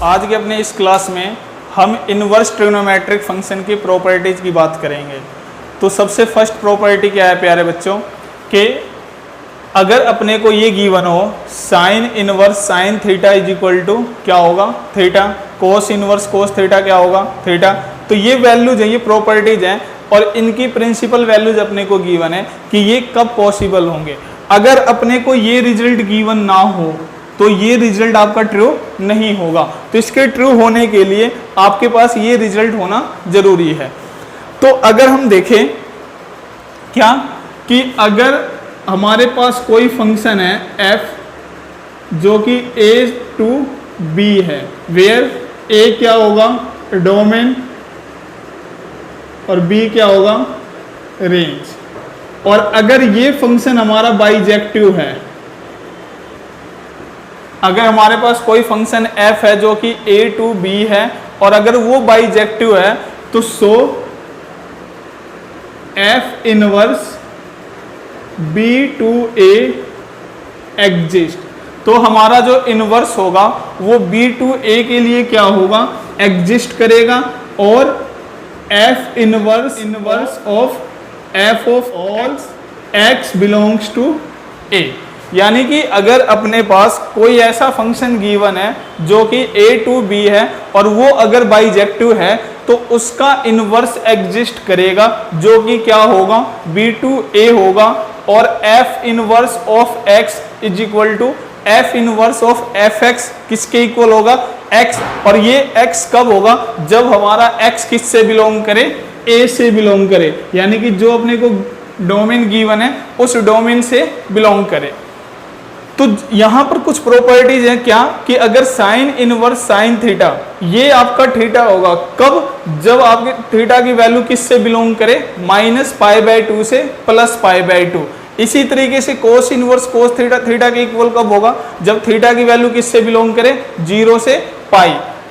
आज के अपने इस क्लास में हम इनवर्स ट्रिग्नोमेट्रिक फंक्शन की प्रॉपर्टीज की बात करेंगे। तो सबसे फर्स्ट प्रॉपर्टी क्या है प्यारे बच्चों कि अगर अपने को ये गिवन हो sine inverse sine theta is equal to क्या होगा theta, cos inverse cos theta क्या होगा थीटा। तो ये वैल्यूज हैं, ये प्रॉपर्टीज हैं और इनकी प्रिंसिपल वैल्यूज अपने को गिवन है कि ये कब पॉसिबल होंगे। अगर अपने को ये रिजल्ट गिवन ना हो तो ये रिजल्ट आपका ट्रू नहीं होगा। तो इसके ट्रू होने के लिए आपके पास ये रिजल्ट होना जरूरी है। तो अगर हम देखें क्या कि अगर हमारे पास कोई फंक्शन है f जो कि a टू b है, वेयर a क्या होगा डोमेन और b क्या होगा रेंज, और अगर ये फंक्शन हमारा बाइजेक्टिव है, अगर हमारे पास कोई फंक्शन f है जो कि a टू b है और अगर वो बाइजेक्टिव है तो so f inverse b to a exist. तो हमारा जो इनवर्स होगा वो b टू a के लिए क्या होगा एग्जिस्ट करेगा और f inverse of f of all x belongs to a। यानी कि अगर अपने पास कोई ऐसा फंक्शन गिवन है जो कि a टू b है और वो अगर बाइजेक्टिव है तो उसका इनवर्स एग्जिस्ट करेगा जो कि क्या होगा b टू a होगा और f inverse of x is equal to f inverse of fx किसके इक्वल होगा x। और ये x कब होगा जब हमारा x किससे बिलोंग करे a से बिलोंग करे, यानी कि जो अपने को डोमेन गिवन है उस डोमेन से बिलोंग करे। तो यहां पर कुछ प्रॉपर्टीज हैं क्या कि अगर साइन इनवर्स साइन थीटा ये आपका थीटा होगा कब जब आपके थीटा की वैल्यू किससे बिलोंग करे -π/2 से +π/2। इसी तरीके से कोस इनवर्स कोस थीटा थीटा के इक्वल कब होगा जब थीटा की वैल्यू किससे बिलोंग करे 0 से π।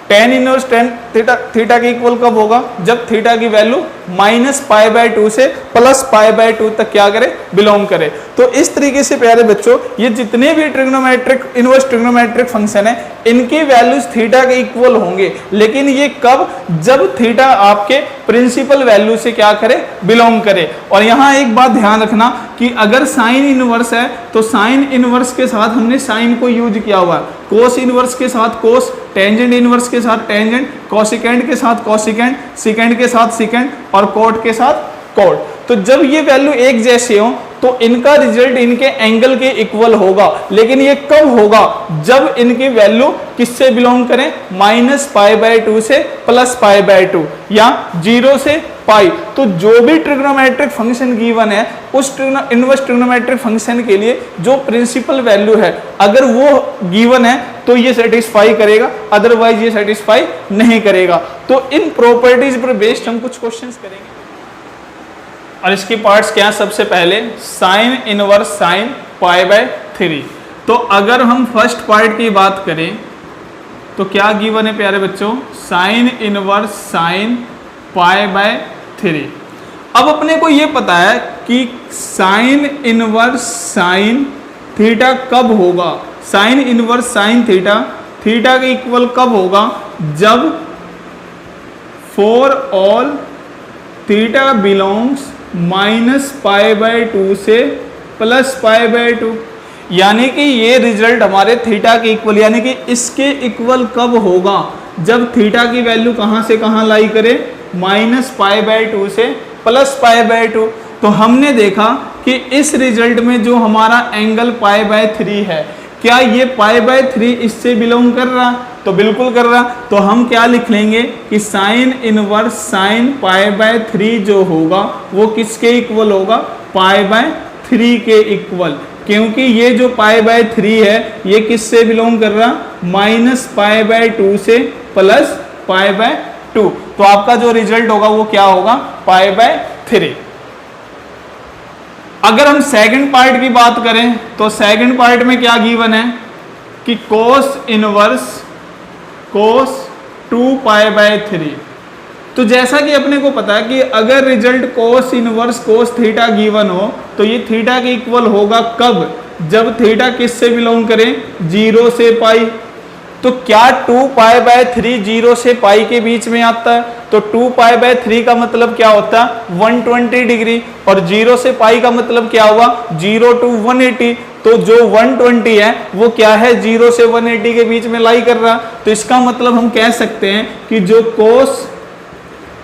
टेन इनवर्स टेन थीटा के इक्वल कब होगा जब थीटा की वैल्यू -π/2 से +π/2 तक क्या करे बिलोंग करे। तो इस तरीके से प्यारे बच्चों ये जितने भी ट्रिग्नोमेट्रिक इनवर्स ट्रिग्नोमेट्रिक फंक्शन है इनकी वैल्यूज थीटा के इक्वल होंगे, लेकिन ये कब जब थीटा आपके प्रिंसिपल वैल्यू से क्या करे बिलोंग करे। और यहाँ एक बात ध्यान रखना कि अगर साइन इनवर्स है तो साइन इनवर्स के साथ हमने साइन को यूज किया हुआ है, कोस इनवर्स के साथ कोस, टेंजेंट इनवर्स के साथ टेंजेंट, कोसिकेंड के साथ कोसिकेंड, सिकेंड के साथ सिकेंड और कोट के साथ कोट। तो जब ये वैल्यू एक जैसे हो तो इनका रिजल्ट इनके एंगल के इक्वल होगा, लेकिन ये कब होगा जब इनकी वैल्यू किससे बिलोंग करें -π/2 से +π/2 या 0 से पाई। तो जो भी ट्रिग्नोमेट्रिक फंक्शन गिवन है उस इनवर्स ट्रिग्नोमेट्रिक फंक्शन के लिए जो प्रिंसिपल वैल्यू है अगर वो गिवन है तो ये सेटिस्फाई करेगा, अदरवाइज ये सेटिस्फाई नहीं करेगा। तो इन प्रॉपर्टीज पर बेस्ड हम कुछ क्वेश्चंस करेंगे और इसकी पार्ट्स क्या है। सबसे पहले साइन इनवर्स साइन π/3। तो अगर हम फर्स्ट पार्ट की बात करें तो क्या गिवन है प्यारे बच्चों साइन इनवर्स साइन π/3। अब अपने को ये पता है कि साइन इनवर्स साइन थीटा कब होगा, sign inverse sine theta theta के इक्वल कब होगा जब फॉर ऑल थीटा बिलोंग्स -π/2 से +π/2। यानी कि ये रिजल्ट हमारे थीटा के इक्वल यानी कि इसके इक्वल कब होगा जब थीटा की वैल्यू कहां से कहां लाई करे -π/2 से +π/2। तो हमने देखा कि इस रिजल्ट में जो हमारा एंगल π/3 है क्या ये π/3 इससे बिलोंग कर रहा, तो बिल्कुल कर रहा। तो हम क्या लिख लेंगे कि साइन इनवर्स साइन π/3 जो होगा वो किसके इक्वल होगा π/3 के इक्वल, क्योंकि ये जो π/3 है ये किससे बिलोंग कर रहा -π/2 से +π/2। तो आपका जो रिजल्ट होगा वो क्या होगा π/3। अगर हम सेकंड पार्ट की बात करें तो सेकंड पार्ट में क्या गिवन है कि कोस इनवर्स कोस 2π/3। तो जैसा कि अपने को पता है कि अगर रिजल्ट कोस इनवर्स कोस थीटा गिवन हो तो ये थीटा के इक्वल होगा कब जब थीटा किससे बिलोंग करे 0 से पाई। तो क्या 2π/3 0 से पाई के बीच में आता है? तो 2π/3 का मतलब क्या होता है? 120 डिग्री, और 0 से पाई का मतलब क्या हुआ? 0 to 180। तो जो 120 है वो क्या है? 0 से 180 के बीच में लाई कर रहा। तो इसका मतलब हम कह सकते हैं कि जो कोस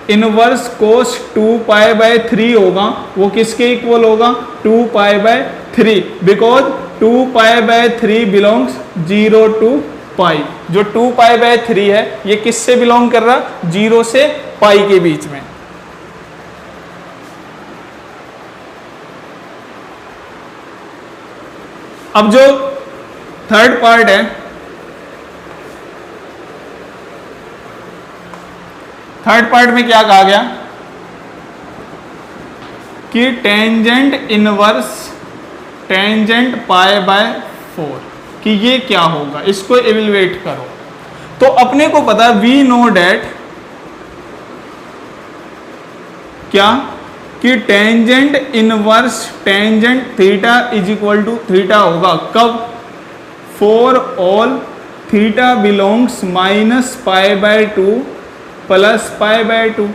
इनवर्स कोस 2π/3 होगा वो किसके इक्वल होगा? 2π/3, बिकॉज 2π/3 बिलोंग्स 0 to पाई। जो 2π/3 है ये किससे बिलोंग कर रहा? 0 से पाई के बीच में। अब जो थर्ड पार्ट है, थर्ड पार्ट में क्या कहा गया कि टेंजेंट इनवर्स टेंजेंट π/4 कि ये क्या होगा, इसको इवेलुएट करो। तो अपने को पता है वी नो डैट क्या कि tangent inverse tangent theta is equal to theta होगा कब? For all theta belongs -π/2 plus π/2।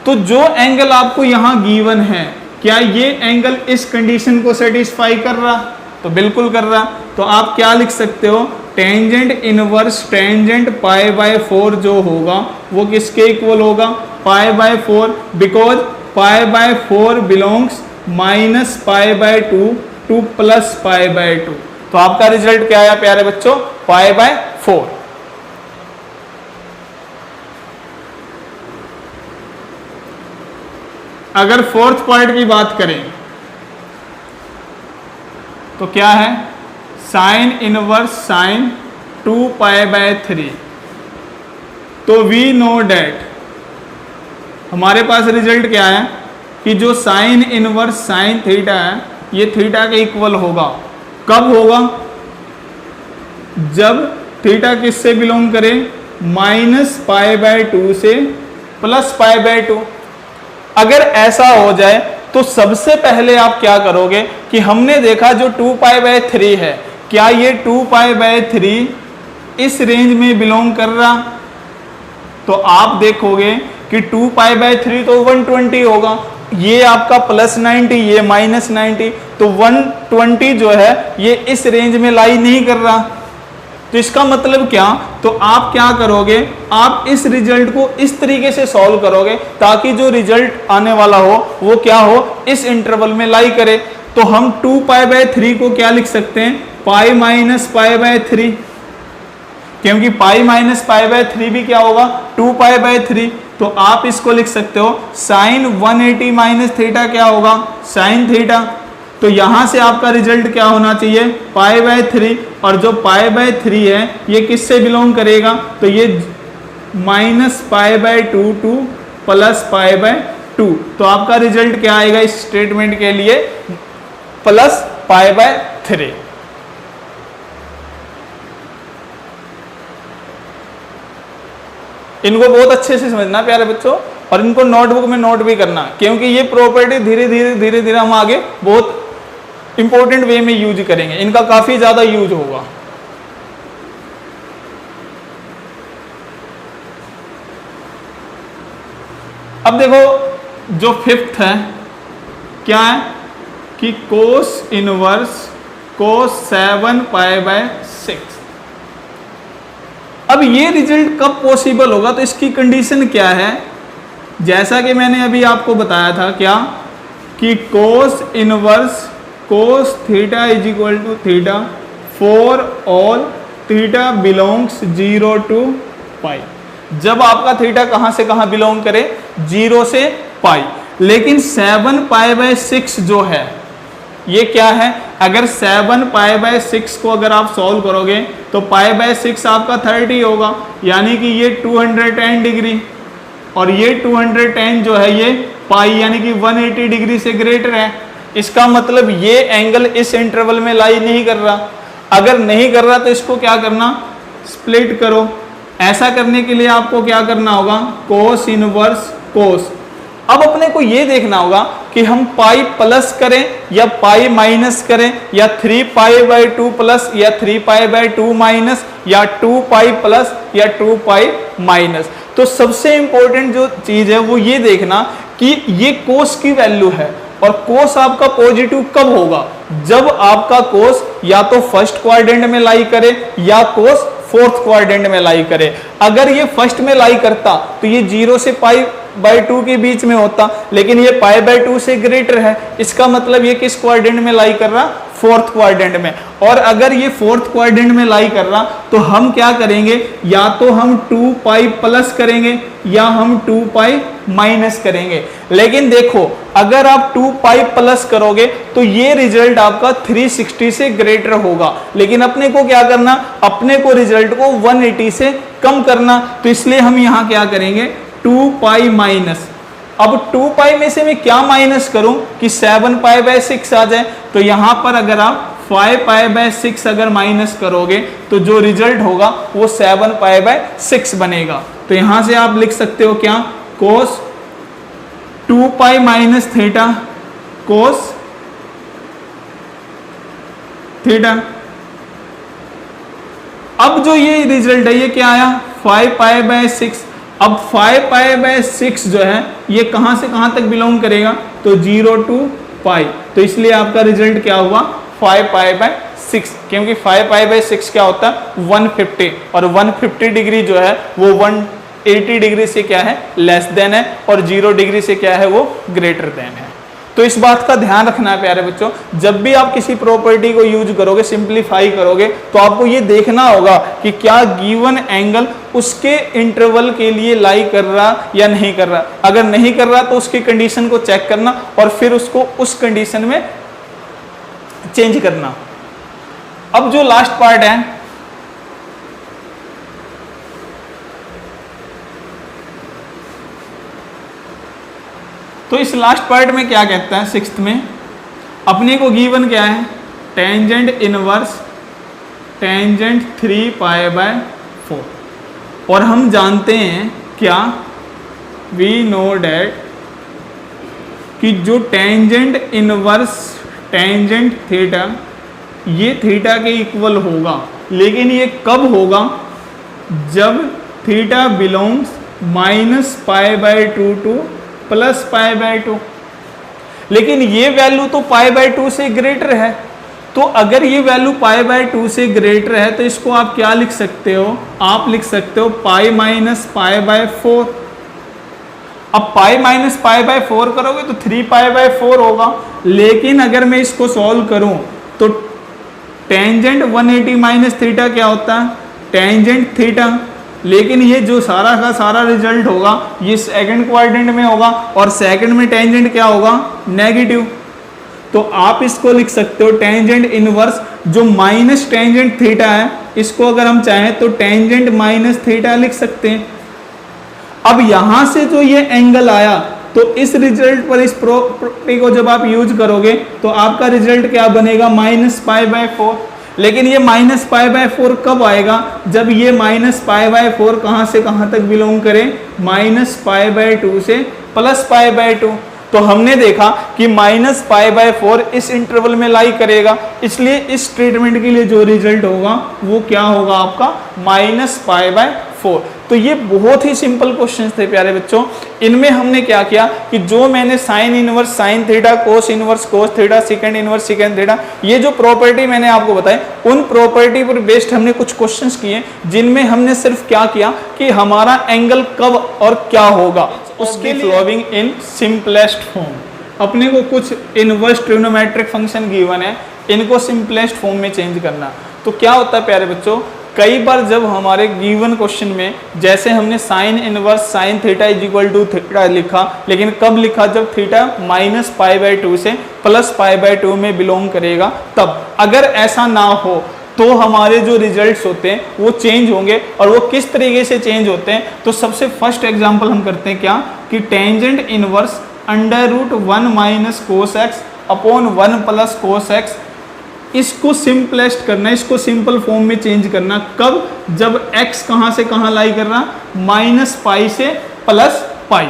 तो जो एंगल आपको यहां गिवन है, क्या ये एंगल इस कंडीशन को सेटिस्फाई कर रहा? तो बिल्कुल कर रहा। तो आप क्या लिख सकते हो? टेंजेंट इनवर्स टेंजेंट π/4 जो होगा वो किसके इक्वल होगा? π/4, बिकॉज π/4 बिलोंग्स -π/2 टू प्लस π/2। तो आपका रिजल्ट क्या आया प्यारे बच्चों? π/4। अगर फोर्थ पार्ट की बात करें तो क्या है? Sine inverse sine 2π/3। तो वी नो डैट हमारे पास रिजल्ट क्या है कि जो साइन इनवर्स साइन थीटा है ये थीटा के इक्वल होगा। कब होगा? जब थीटा किससे बिलोंग करे? -π/2 से प्लस π/2। अगर ऐसा हो जाए तो सबसे पहले आप क्या करोगे कि हमने देखा जो 2π/3 है, क्या ये 2π/3 इस रेंज में बिलोंग कर रहा? तो आप देखोगे कि 2π/3 तो 120 होगा, ये आपका +90, ये -90, तो 120 जो है ये इस रेंज में लाई नहीं कर रहा। तो इसका मतलब क्या? तो आप क्या करोगे? आप इस रिजल्ट को इस तरीके से सॉल्व करोगे ताकि जो रिजल्ट आने वाला हो वो क्या हो? इस इंटरवल में लाई करे। तो हम 2π/3 को क्या लिख सकते हैं? π-π/3, क्योंकि π-π/3 भी क्या होगा? 2π/3। तो आप इसको लिख सकते हो साइन 180 माइनस थीटा क्या होगा? Sine theta. तो यहां से आपका रिजल्ट क्या होना चाहिए? π/3, और जो π/3 है ये किससे बिलोंग करेगा? तो ये -π/2 टू प्लस π/2। तो आपका रिजल्ट क्या आएगा इस स्टेटमेंट के लिए? +π/3। इनको बहुत अच्छे से समझना प्यारे बच्चों, और इनको नोटबुक में नोट भी करना, क्योंकि ये प्रॉपर्टी धीरे धीरे हम आगे बहुत इंपॉर्टेंट वे में यूज करेंगे, इनका काफी ज्यादा यूज होगा। अब देखो जो फिफ्थ है क्या है कि कोस इनवर्स कोस 7π/6। अब ये रिजल्ट कब पॉसिबल होगा? तो इसकी कंडीशन क्या है? जैसा कि मैंने अभी आपको बताया था क्या कि cos inverse cos theta is equal to theta for all theta belongs 0 to pi. जब आपका थीटा कहां से कहां बिलोंग करे? 0 से पाई। लेकिन 7π/6 जो है ये क्या है? अगर 7π/6 को अगर आप सॉल्व करोगे तो π/6 आपका 30 होगा, यानी कि ये 210 डिग्री, और ये 210 जो है ये पाई यानी कि 180 डिग्री से ग्रेटर है। इसका मतलब ये एंगल इस इंटरवल में लाई नहीं कर रहा। अगर नहीं कर रहा तो इसको क्या करना? स्प्लिट करो। ऐसा करने के लिए आपको क्या करना होगा? कोस इनवर्स कोस अब अपने को ये देखना होगा कि हम पाई प्लस करें या पाई माइनस करें, या 3 पाई बाई 2 प्लस या 3 पाई बाई 2 माइनस, या 2 पाई प्लस या 2 पाई माइनस। तो सबसे इंपॉर्टेंट जो चीज है वो ये देखना कि ये कोस की वैल्यू है, और कोस आपका पॉजिटिव कब होगा, जब आपका कोस या तो फर्स्ट क्वाड्रेंट में लाई करे या कोस फोर्थ क्वाड्रेंट में लाई करे। अगर ये फर्स्ट में लाई करता तो ये 0 से पाई बाई 2 के बीच में होता, लेकिन ये पाई बाई 2 से ग्रेटर है, इसका मतलब ये किस क्वाड्रेंट में लाई कर रहा, फोर्थ क्वाड्रेंट में। और अगर ये फोर्थ क्वाड्रेंट में लाई कर रहा तो हम क्या करेंगे, या तो हम 2 पाई प्लस करेंगे या हम 2 पाई माइनस करेंगे। लेकिन देखो अगर आप 2 पाई प्लस करोगे तो ये रिजल्ट आपका 360 से ग्रेटर होगा, लेकिन अपने को क्या करना, अपने को रिजल्ट को 180 से कम करना। तो इसलिए हम यहां क्या करेंगे, 2 पाई माइनस। अब 2 पाई में से मैं क्या माइनस करूं कि 7 पाई बाय 6 आ जाए, तो यहां पर अगर आप 5 पाई बाय 6 अगर माइनस करोगे तो जो रिजल्ट होगा वो 7 पाई बाय 6 बनेगा। तो यहां से आप लिख सकते हो क्या, कोस 2 pi minus theta cos theta. अब जो ये रिजल्ट है ये क्या आया, 5 पाई बाय 6। अब 5 पाई बाय 6 जो है ये कहां से कहां तक बिलोंग करेगा, तो 0 to पाई। तो इसलिए आपका रिजल्ट क्या हुआ, 5 पाई बाय 6, क्योंकि 5 पाई बाय 6 क्या होता है 150, और 150 डिग्री जो है वो 180 डिग्री से क्या है, लेस देन है, और 0 डिग्री से क्या है, वो ग्रेटर देन है। तो इस बात का ध्यान रखना है प्यारे बच्चों, जब भी आप किसी प्रॉपर्टी को यूज करोगे, सिंप्लीफाई करोगे, तो आपको ये देखना होगा कि क्या गिवन एंगल उसके इंटरवल के लिए लाई कर रहा या नहीं कर रहा। अगर नहीं कर रहा तो उसकी कंडीशन को चेक करना और फिर उसको उस कंडीशन में चेंज करना। अब जो लास्ट पार्ट है, तो इस लास्ट पार्ट में क्या कहता है, 6th में अपने को गिवन क्या है, tangent inverse tangent 3 pi by 4, और हम जानते हैं क्या, वी नो डैट कि जो टेंजेंट इनवर्स टेंजेंट थीटा ये थीटा के इक्वल होगा, लेकिन ये कब होगा, जब theta belongs minus pi by 2 two plus pi by 2। लेकिन ये वैल्यू तो पाई बाय 2 से ग्रेटर है, तो अगर ये वैल्यू पाई बाय 2 से ग्रेटर है तो इसको आप क्या लिख सकते हो, आप लिख सकते हो पाई माइनस पाई बाय 4। अब पाई माइनस पाई बाय 4 करोगे तो 3 पाई बाय 4 होगा, लेकिन अगर मैं इसको सॉल्व करूं तो टेंजेंट 180 माइनस थीटा क्या होता है, टेंजेंट थीटा। लेकिन ये जो सारा का सारा रिजल्ट होगा ये सेकंड क्वाड्रेंट में होगा, और सेकंड में टेंजेंट क्या होगा, नेगेटिव। तो आप इसको लिख सकते हो टेंजेंट इनवर्स जो माइनस टेंजेंट थीटा है, इसको अगर हम चाहें तो टेंजेंट माइनस थीटा लिख सकते हैं। अब यहां से जो ये एंगल आया, तो इस रिजल्ट पर इस प्रॉपर्टी को जब आप यूज करोगे तो आपका रिजल्ट क्या बनेगा, माइनस पाई बाय 4। लेकिन ये माइनस पाई बाय 4 कब आएगा, जब ये माइनस पाई बाय 4 कहां से कहां तक बिलोंग करे, माइनस पाई बाय 2 से प्लस पाई बाय 2। तो हमने देखा कि माइनस पाई बाय 4 इस इंटरवल में लाई करेगा, इसलिए इस ट्रीटमेंट के लिए जो रिजल्ट होगा वो क्या होगा आपका, माइनस पाई बाय 4। तो ये बहुत ही सिंपल क्वेश्चंस थे प्यारे बच्चों। इनमें हमने क्या किया कि जो मैंने sign inverse sine theta, cos inverse cos theta, second inverse second theta, ये जो प्रॉपर्टी मैंने आपको बताई, उन प्रॉपर्टी पर बेस्ड हमने कुछ क्वेश्चंस किए, जिनमें हमने सिर्फ क्या किया कि हमारा एंगल कब और क्या होगा, उसके फ्लोविंग इन सिंपलेस्ट फॉर्म। अपने को कुछ इनवर्स ट्रिग्नोमेट्रिक फंक्शन गिवन है, इनको सिंपलेस्ट फॉर्म में चेंज करना। तो क्या होता है प्यारे बच्चों, कई बार जब हमारे गिवन क्वेश्चन में, जैसे हमने sine inverse sine theta is equal to theta लिखा, लेकिन कब लिखा, जब थीटा माइनस पाई बाय 2 से प्लस पाई बाय 2 में बिलोंग करेगा तब। अगर ऐसा ना हो तो हमारे जो रिजल्ट्स होते हैं वो चेंज होंगे, और वो किस तरीके से चेंज होते हैं, तो सबसे फर्स्ट एग्जांपल हम करते हैं क्या, कि tangent inverse under root 1 minus cos x upon 1 plus cos x, इसको सिंपलेस्ट करना, इसको सिंपल फॉर्म में चेंज करना। कब, जब x कहां से कहां लाई कर रहा, माइनस पाई से प्लस पाई।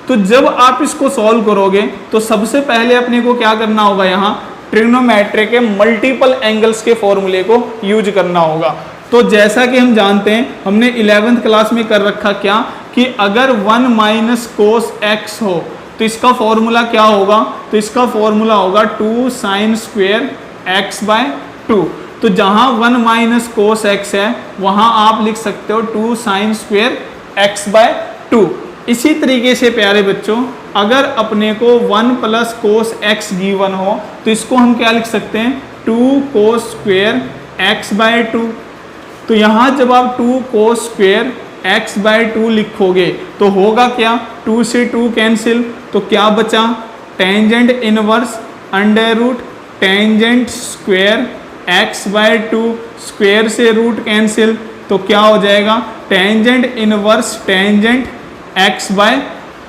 तो जब आप इसको सॉल्व करोगे तो सबसे पहले अपने को क्या करना होगा, यहाँ ट्रिग्नोमेट्री के मल्टीपल एंगल्स के फॉर्मूले को यूज करना होगा। तो जैसा कि हम जानते हैं, हमने 11th क्लास में कर रखा क्या कि अगर 1 माइनस कोस एक्स हो तो इसका फॉर्मूला क्या होगा, तो इसका फॉर्मूला होगा 2 साइन स्क्वेयर एक्स बाय 2। तो जहां 1 माइनस कोस एक्स है वहां आप लिख सकते हो 2 साइन स्क्वेयर एक्स बाय 2। इसी तरीके से प्यारे बच्चों, अगर अपने को 1 प्लस कोस एक्स गिवन हो तो इसको हम क्या लिख सकते हैं, 2 कोस स्क्वेयर एक्स बाय 2। तो यहाँ जब आप 2 कोस स्क्वेयर एक्स बाय 2 लिखोगे तो होगा क्या, 2 से 2 कैंसिल, तो क्या बचा, tangent inverse under root tangent square x by 2, square से रूट कैंसिल, तो क्या हो जाएगा, tangent inverse tangent x by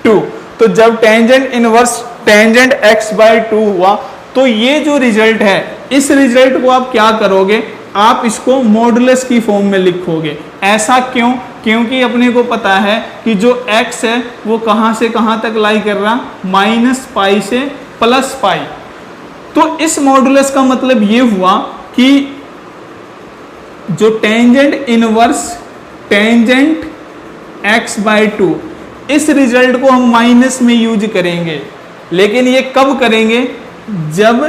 2। तो जब tangent inverse tangent x by 2 हुआ तो ये जो रिजल्ट है, इस रिजल्ट को आप क्या करोगे, आप इसको मॉडुलस की फॉर्म में लिखोगे। ऐसा क्यों, क्योंकि अपने को पता है कि जो x है वो कहां से कहां तक लाई कर रहा, -पाई से +पाई। तो इस मॉडुलस का मतलब ये हुआ कि जो tangent inverse tangent x by 2, इस रिजल्ट को हम माइनस में यूज करेंगे, लेकिन ये कब करेंगे, जब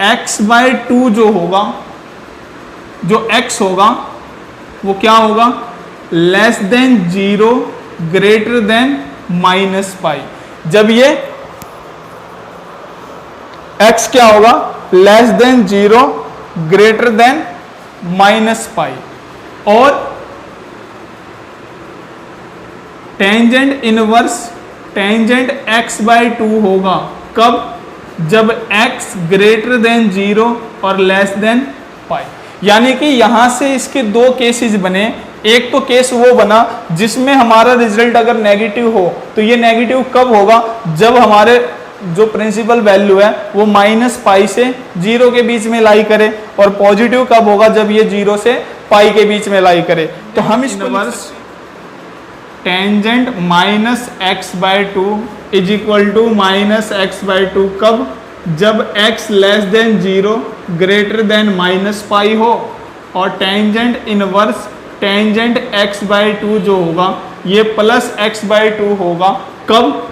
x बाय 2 जो होगा, जो x होगा वो क्या होगा, less than 0 greater than -pi. जब ये x क्या होगा, less than 0 greater than -pi, और tangent inverse tangent x by 2 होगा कब, जब x ग्रेटर देन 0 और लेस देन पाई। यानी कि यहां से इसके दो केसेस बने। एक तो केस वो बना जिसमें हमारा रिजल्ट अगर नेगेटिव हो, तो ये नेगेटिव कब होगा, जब हमारे जो प्रिंसिपल वैल्यू है वो -पाई से 0 के बीच में लाई करे, और पॉजिटिव कब होगा, जब ये 0 से पाई के बीच में लाई करे। तो हम इसको inverse tangent -x by 2 is equal to -x by 2 कब, जब x less than 0 greater than -pi हो, और tangent inverse tangent x by 2 जो होगा ये +x बाय 2 होगा कब,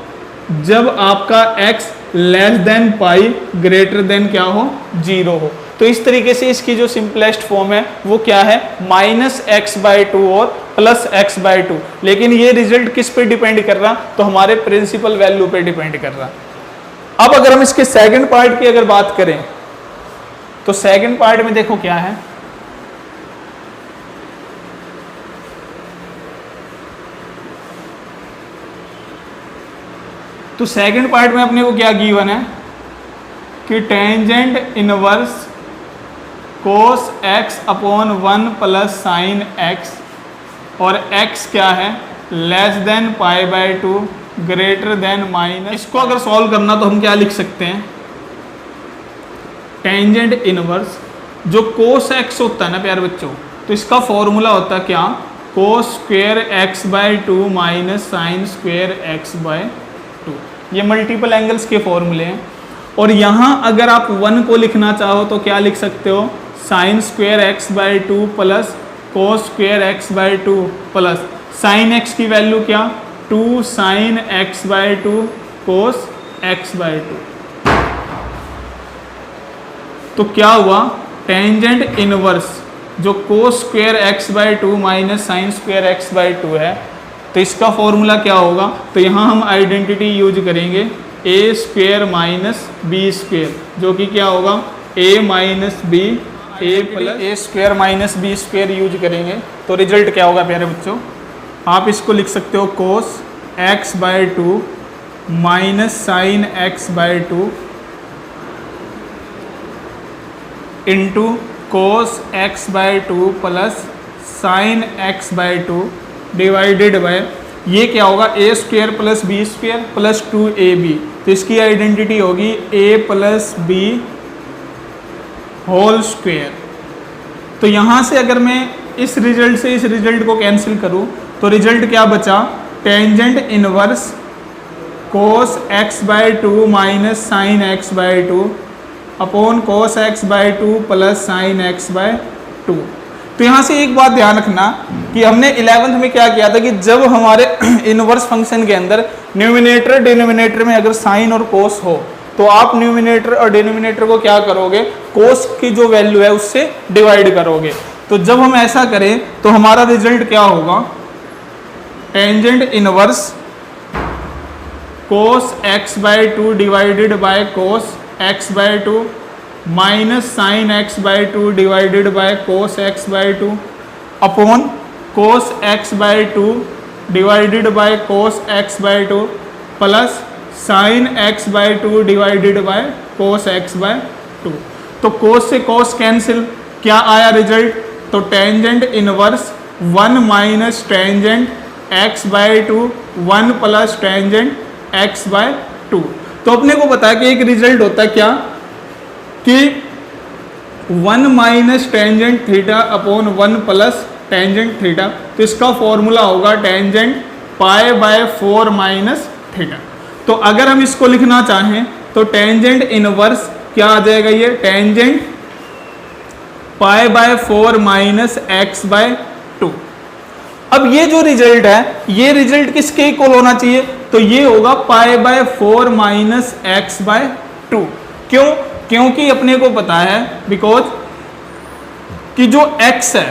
जब आपका x लेस देन पाई ग्रेटर देन क्या हो, 0 हो। तो इस तरीके से इसकी जो सिंपलेस्ट फॉर्म है वो क्या है, -x बाय 2 और +x बाय 2। लेकिन ये रिजल्ट किस पे डिपेंड कर रहा, तो हमारे प्रिंसिपल वैल्यू पे डिपेंड कर रहा। अब अगर हम इसके सेकंड पार्ट की अगर बात करें तो सेकंड पार्ट में देखो क्या है, तो सेकंड पार्ट में अपने को क्या गिवन है कि टेंजेंट इनवर्स कोस x upon 1 plus sign x, और x क्या है, less than pi by 2 greater then minus. इसको अगर सॉल्व करना तो हम क्या लिख सकते हैं, टेंजेंट इनवर्स जो कोस x होता है ना प्यारे बच्चों, तो इसका फॉर्मूला होता है क्या, cos square x by 2 minus sine square x by 2। ये मल्टीपल एंगल्स के फॉर्मूले हैं। और यहाँ अगर आप 1 को लिखना चाहो तो क्या लिख सकते हो, sine square x by 2 plus cos square x by 2 plus sine x की वैल्यू क्या, 2 sine x by 2 cos x by 2। तो क्या हुआ, टेंजेंट इनवर्स जो cos square x by 2 minus sine square x by 2 है, तो इसका फॉर्मूला क्या होगा, तो यहाँ हम आइडेंटिटी यूज करेंगे A square minus B square, जो कि क्या होगा A minus B A plus A square minus B square use करेंगे। तो रिजल्ट क्या होगा प्यारे बच्चों, आप इसको लिख सकते हो cos x by 2 minus sine x by 2 into cos x by 2 plus sine x by 2 divided by ये क्या होगा, A square plus B square plus 2ab। तो इसकी आइडेंटिटी होगी a plus B whole square. तो यहाँ से अगर मैं इस रिजल्ट से इस रिजल्ट को कैंसिल करूँ तो रिजल्ट क्या बचा, tangent inverse cos x by two minus sine x by two upon cos x by two plus sine x by two. तो यहाँ से एक बात ध्यान रखना कि हमने 11th में क्या किया था कि जब हमारे इनवर्स फंक्शन के अंदर न्यूमिनेटर डिनोमिनेटर में अगर साइन और कोस हो तो आप न्यूमिनेटर और डिनोमिनेटर को क्या करोगे, कोस की जो वैल्यू है उससे डिवाइड करोगे। तो जब हम ऐसा करें तो हमारा रिजल्ट क्या होगा, tangent inverse cos x by two divided by cos x by two minus sine x by two divided by cos x by two upon cos x by two divided by cos x by two plus sine x by two divided by cos x by two. तो कोस से cos cancel, क्या आया result, तो tangent inverse 1 minus tangent x by two 1 plus tangent x by two. तो अपने को पता है कि एक रिजल्ट होता है क्या कि 1 minus tangent theta upon 1 plus tangent theta. तो इसका फॉर्मूला होगा tangent pi by 4 minus theta. तो अगर हम इसको लिखना चाहें तो टेंजेंट इनवर्स क्या आ जाएगा, ये tangent pi by 4 minus x by two. अब ये जो रिजल्ट है ये रिजल्ट किसके इक्वल होना चाहिए, तो ये होगा pi by 4 minus x by two. क्यों, क्योंकि अपने को पता है बिकॉज कि जो x है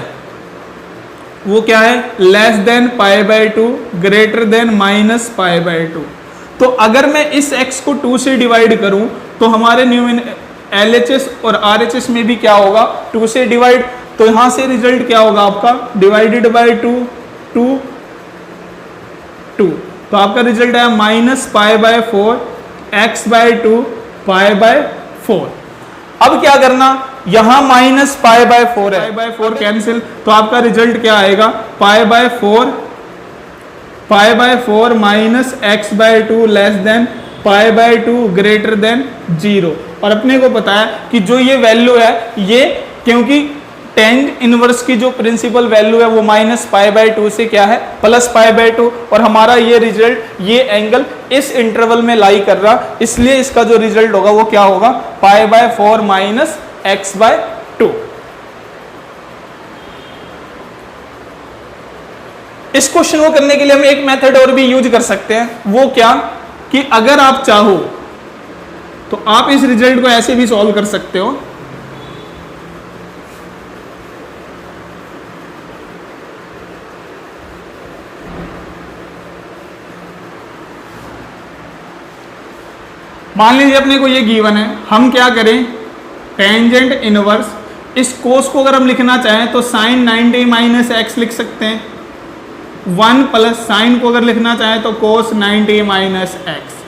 वो क्या है, less than pi by two greater than minus pi by two. तो अगर मैं इस x को 2 से डिवाइड करूं तो हमारे LHS और RHS में भी क्या होगा, 2 से डिवाइड। तो यहां से रिजल्ट क्या होगा आपका, डिवाइडेड बाय 2 2 2। तो आपका रिजल्ट है minus pi by 4 x by 2 pi by 4। अब क्या करना, यहां माइनस पाई बाय 4 है, पाई बाय 4 कैंसिल। तो आपका रिजल्ट क्या आएगा, pi by 4 minus x by 2 less than pi by 2 greater than 0। और अपने को पता है कि जो ये वैल्यू है ये, क्योंकि टेंजेंट इनवर्स की जो प्रिंसिपल वैल्यू है वो माइनस पाई बाय 2 से क्या है, प्लस पाई बाय 2। और हमारा ये रिजल्ट, ये एंगल इस इंटरवल में लाई कर रहा, इसलिए इसका जो रिजल्ट होगा वो क्या होगा, pi by 4 minus x by 2। इस क्वेश्चन को करने के लिए हम एक मेथड और भी यूज कर सकते हैं, वो क्या कि अगर आप चाहो तो आप इस रिजल्ट को ऐसे भी सॉल्व कर सकते हो। मान लीजिए अपने को ये गिवन है, हम क्या करें, टेंजेंट इनवर्स, इस कोस को अगर हम लिखना चाहें तो साइन 90 माइनस एक्स लिख सकते हैं, 1 प्लस साइन को अगर लिखना चाहें तो कोस 90 माइनस एक्स।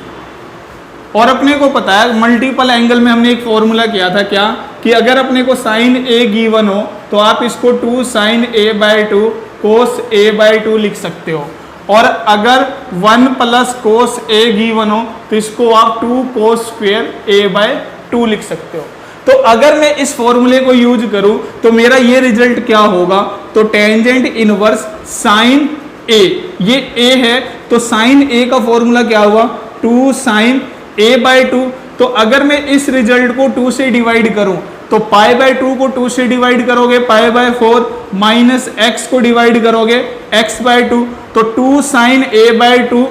और अपने को पता है मल्टीपल एंगल में हमने एक फॉर्मूला किया था क्या, कि अगर अपने को साइन ए गिवन हो तो आप इसको 2 साइन ए बाय 2 कोस ए बाय 2 लिख सकते हो। और अगर 1 प्लस कोस ए गिवन हो तो इसको आप 2 कोस स्क्वायर ए बाय 2 लिख सकते हो। तो अगर मैं इस फॉर्मूले को यूज करूं तो मेरा ये रिजल्ट क्या होगा, तो टेंजेंट इनवर्स साइन ए, ये ए है तो साइन ए का फॉर्मूला क्या हुआ, 2 साइन ए बाय 2। तो अगर मैं इस रिजल्ट को 2 से डिवाइड करूं तो पाई बाय 2 को 2 से डिवाइड करोगे पाई बाय 4 माइनस एक्स को डिवाइड करोगे एक्स बाय 2, तो 2 साइन ए बाय 2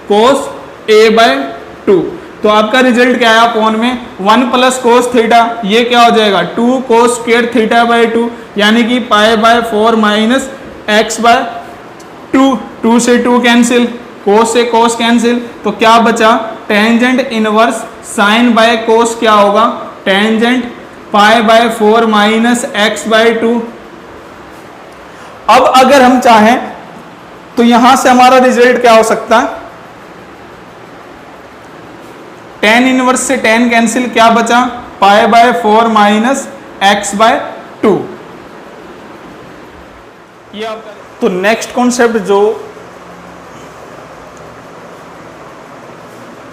कोस ए बाय 2। तो आपका रिजल्ट क्या है, अपॉन में 1 प्लस कोस थीटा, ये क्या हो जाएगा 2 कोस स्क्वायर थीटा बाय 2, यानी कि pi by 4 minus x by 2। 2 से 2 कैंसिल, कोस से कोस कैंसिल, तो क्या बचा, tangent inverse sine by cos क्या होगा, tangent pi by 4 minus x by 2। अब अगर हम चाहें तो यहां से हमारा रिजल्ट क्या हो सकता है, टेन इनवर्स से टेन कैंसिल, क्या बचा, pi by 4 minus x by 2। ये आपका। तो नेक्स्ट कॉन्सेप्ट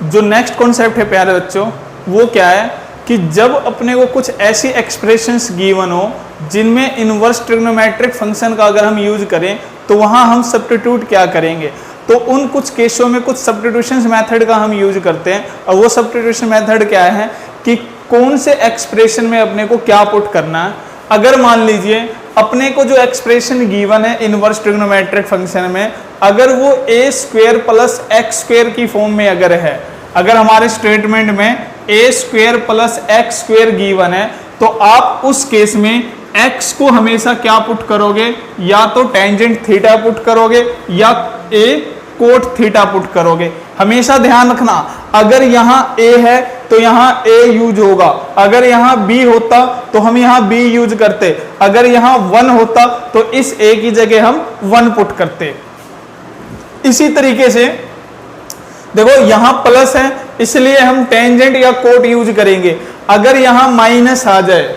जो नेक्स्ट कॉन्सेप्ट है प्यारे बच्चों, वो क्या है कि जब अपने को कुछ ऐसी एक्सप्रेशंस गिवन हो जिनमें इनवर्स ट्रिग्नोमेट्रिक फंक्शन का अगर हम यूज करें तो वहां हम सब्स्टिट्यूट क्या करेंगे। तो उन कुछ केसों में कुछ सब्स्टिट्यूशन मेथड का हम यूज करते हैं। और वो सब्स्टिट्यूशन मेथड क्या है कि कौन से एक्सप्रेशन में अपने को क्या पुट करना है। अगर मान लीजिए अपने को जो एक्सप्रेशन गिवन है इनवर्स ट्रिग्नोमेट्रिक फंक्शन में, अगर वो A square plus x square की फॉर्म में अगर है, अगर हमारे स्टेटमेंट में A square plus x square given है, तो आप उस केस में x को हमेशा क्या पुट करोगे, या तो टेंजेंट थीटा पुट करोगे या a कोट थीटा पुट करोगे। हमेशा ध्यान रखना, अगर यहाँ a है तो यहाँ a यूज होगा, अगर यहाँ b होता तो हम यहाँ b यूज करते, अगर यहाँ 1 होता तो इस a की जगह हम 1 पुट करते। इसी तरीके से देखो यहाँ प्लस है इसलिए हम टेंजेंट या कोट यूज करेंगे। अगर यहाँ माइनस आ जाए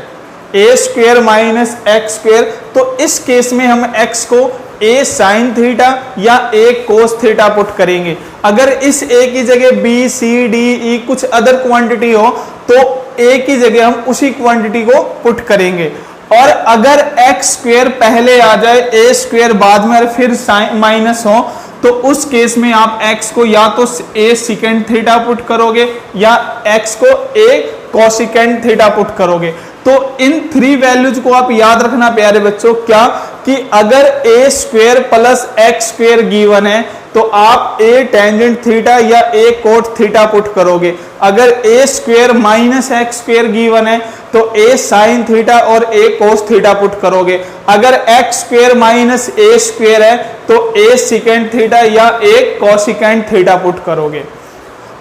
ए स्क्वेयर माइनस एक्स स्क्वेयर, तो इस केस में हम x को a साइन थीटा या a कोस थीटा पुट करेंगे। अगर इस a की जगह b c d e कुछ अदर क्वांटिटी हो तो a की जगह हम उसी क्वांटिटी को पुट करेंगे। और अगर एक्स स्क्वेयर पहले आ जाए a स्क्वेयर बाद में और फिर साइन माइनस हो, तो उस केस में आप x को या तो a सिकेंड थीटा पुट करोगे या x को a कोसिकेंड थीटा पुट करोगे। तो इन 3 वैल्यूज को आप याद रखना प्यारे बच्चों, क्या कि अगर a square plus x square given है तो आप a टेंजेंट थीटा या a कोट थीटा पुट करोगे। अगर a square minus x square given है तो a साइन थीटा और a कोस थीटा पुट करोगे। अगर x square minus a square है तो a सिकेंड थीटा या a कोसिकेंड थीटा पुट करोगे।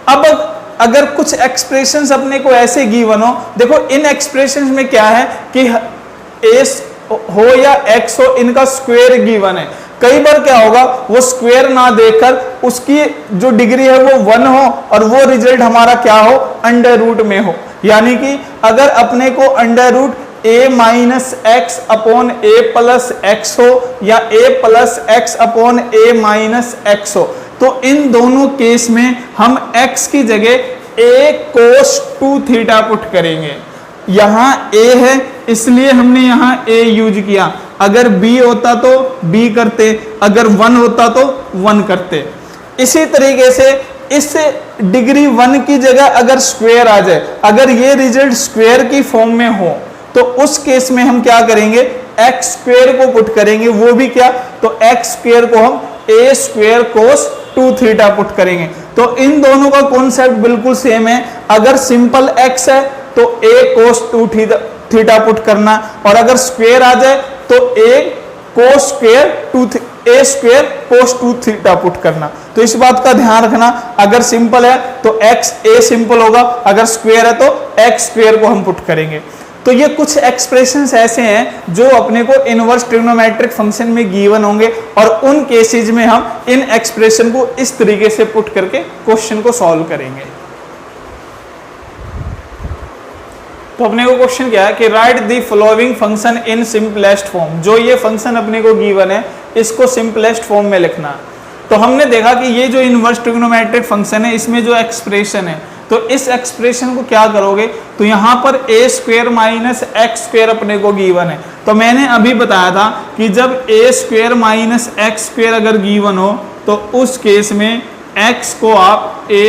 अब अगर कुछ एक्सप्रेशंस अपने को ऐसे गिवन हो, देखो इन एक्सप्रेशंस में क्या है कि a हो या x हो, इनका स्क्वायर गिवन है। कई बार क्या होगा, वो स्क्वायर ना देकर उसकी जो डिग्री है वो 1 हो और वो रिजल्ट हमारा क्या हो, अंडर रूट में हो। यानी कि अगर अपने को under root a minus x upon a plus x हो या a plus x upon a minus x हो, तो इन दोनों केस में हम x की जगह a कोस 2 थीटा पुट करेंगे। यहाँ a है इसलिए हमने यहाँ a यूज किया, अगर b होता तो b करते, अगर 1 होता तो 1 करते। इसी तरीके से इस डिग्री 1 की जगह अगर स्क्वायर आ जाए, अगर ये रिजल्ट स्क्वायर की फॉर्म में हो, तो उस केस में हम क्या करेंगे, एक्स स्क्वायर को पुट करेंगे। वो भी क्या, तो एक्स स्क्वायर को हम a square cos 2 theta put करेंगे। तो इन दोनों का कॉन्सेप्ट बिल्कुल सेम है। अगर सिंपल x है तो a कोस 2 थीटा पुट करना, और अगर स्क्वायर आ जाए तो a cos square a square cos 2 theta put करना। तो इस बात का ध्यान रखना, अगर सिंपल है तो x a सिंपल होगा, अगर स्क्वायर है तो x स्क्वायर को हम पुट करेंगे। तो ये कुछ एक्सप्रेशंस ऐसे हैं जो अपने को इनवर्स ट्रिग्नोमेट्रिक फंक्शन में गिवन होंगे, और उन केसेस में हम इन एक्सप्रेशन को इस तरीके से पुट करके क्वेश्चन को सॉल्व करेंगे। तो अपने को क्वेश्चन क्या है कि right the following function in simplest form. जो ये फंक्शन अपने को गिवन है इसको सिंपलेस्ट फॉर्म में लिखना है। तो हमने देखा कि ये जो इनवर्स ट्रिग्नोमेट्रिक फंक्शन है इसमें जो एक्सप्रेशन है, तो इस एक्सप्रेशन को क्या करोगे, तो यहाँ पर a square minus x square अपने को गिवन है। तो मैंने अभी बताया था कि जब a square minus x square अगर गिवन हो तो उस केस में x को आप a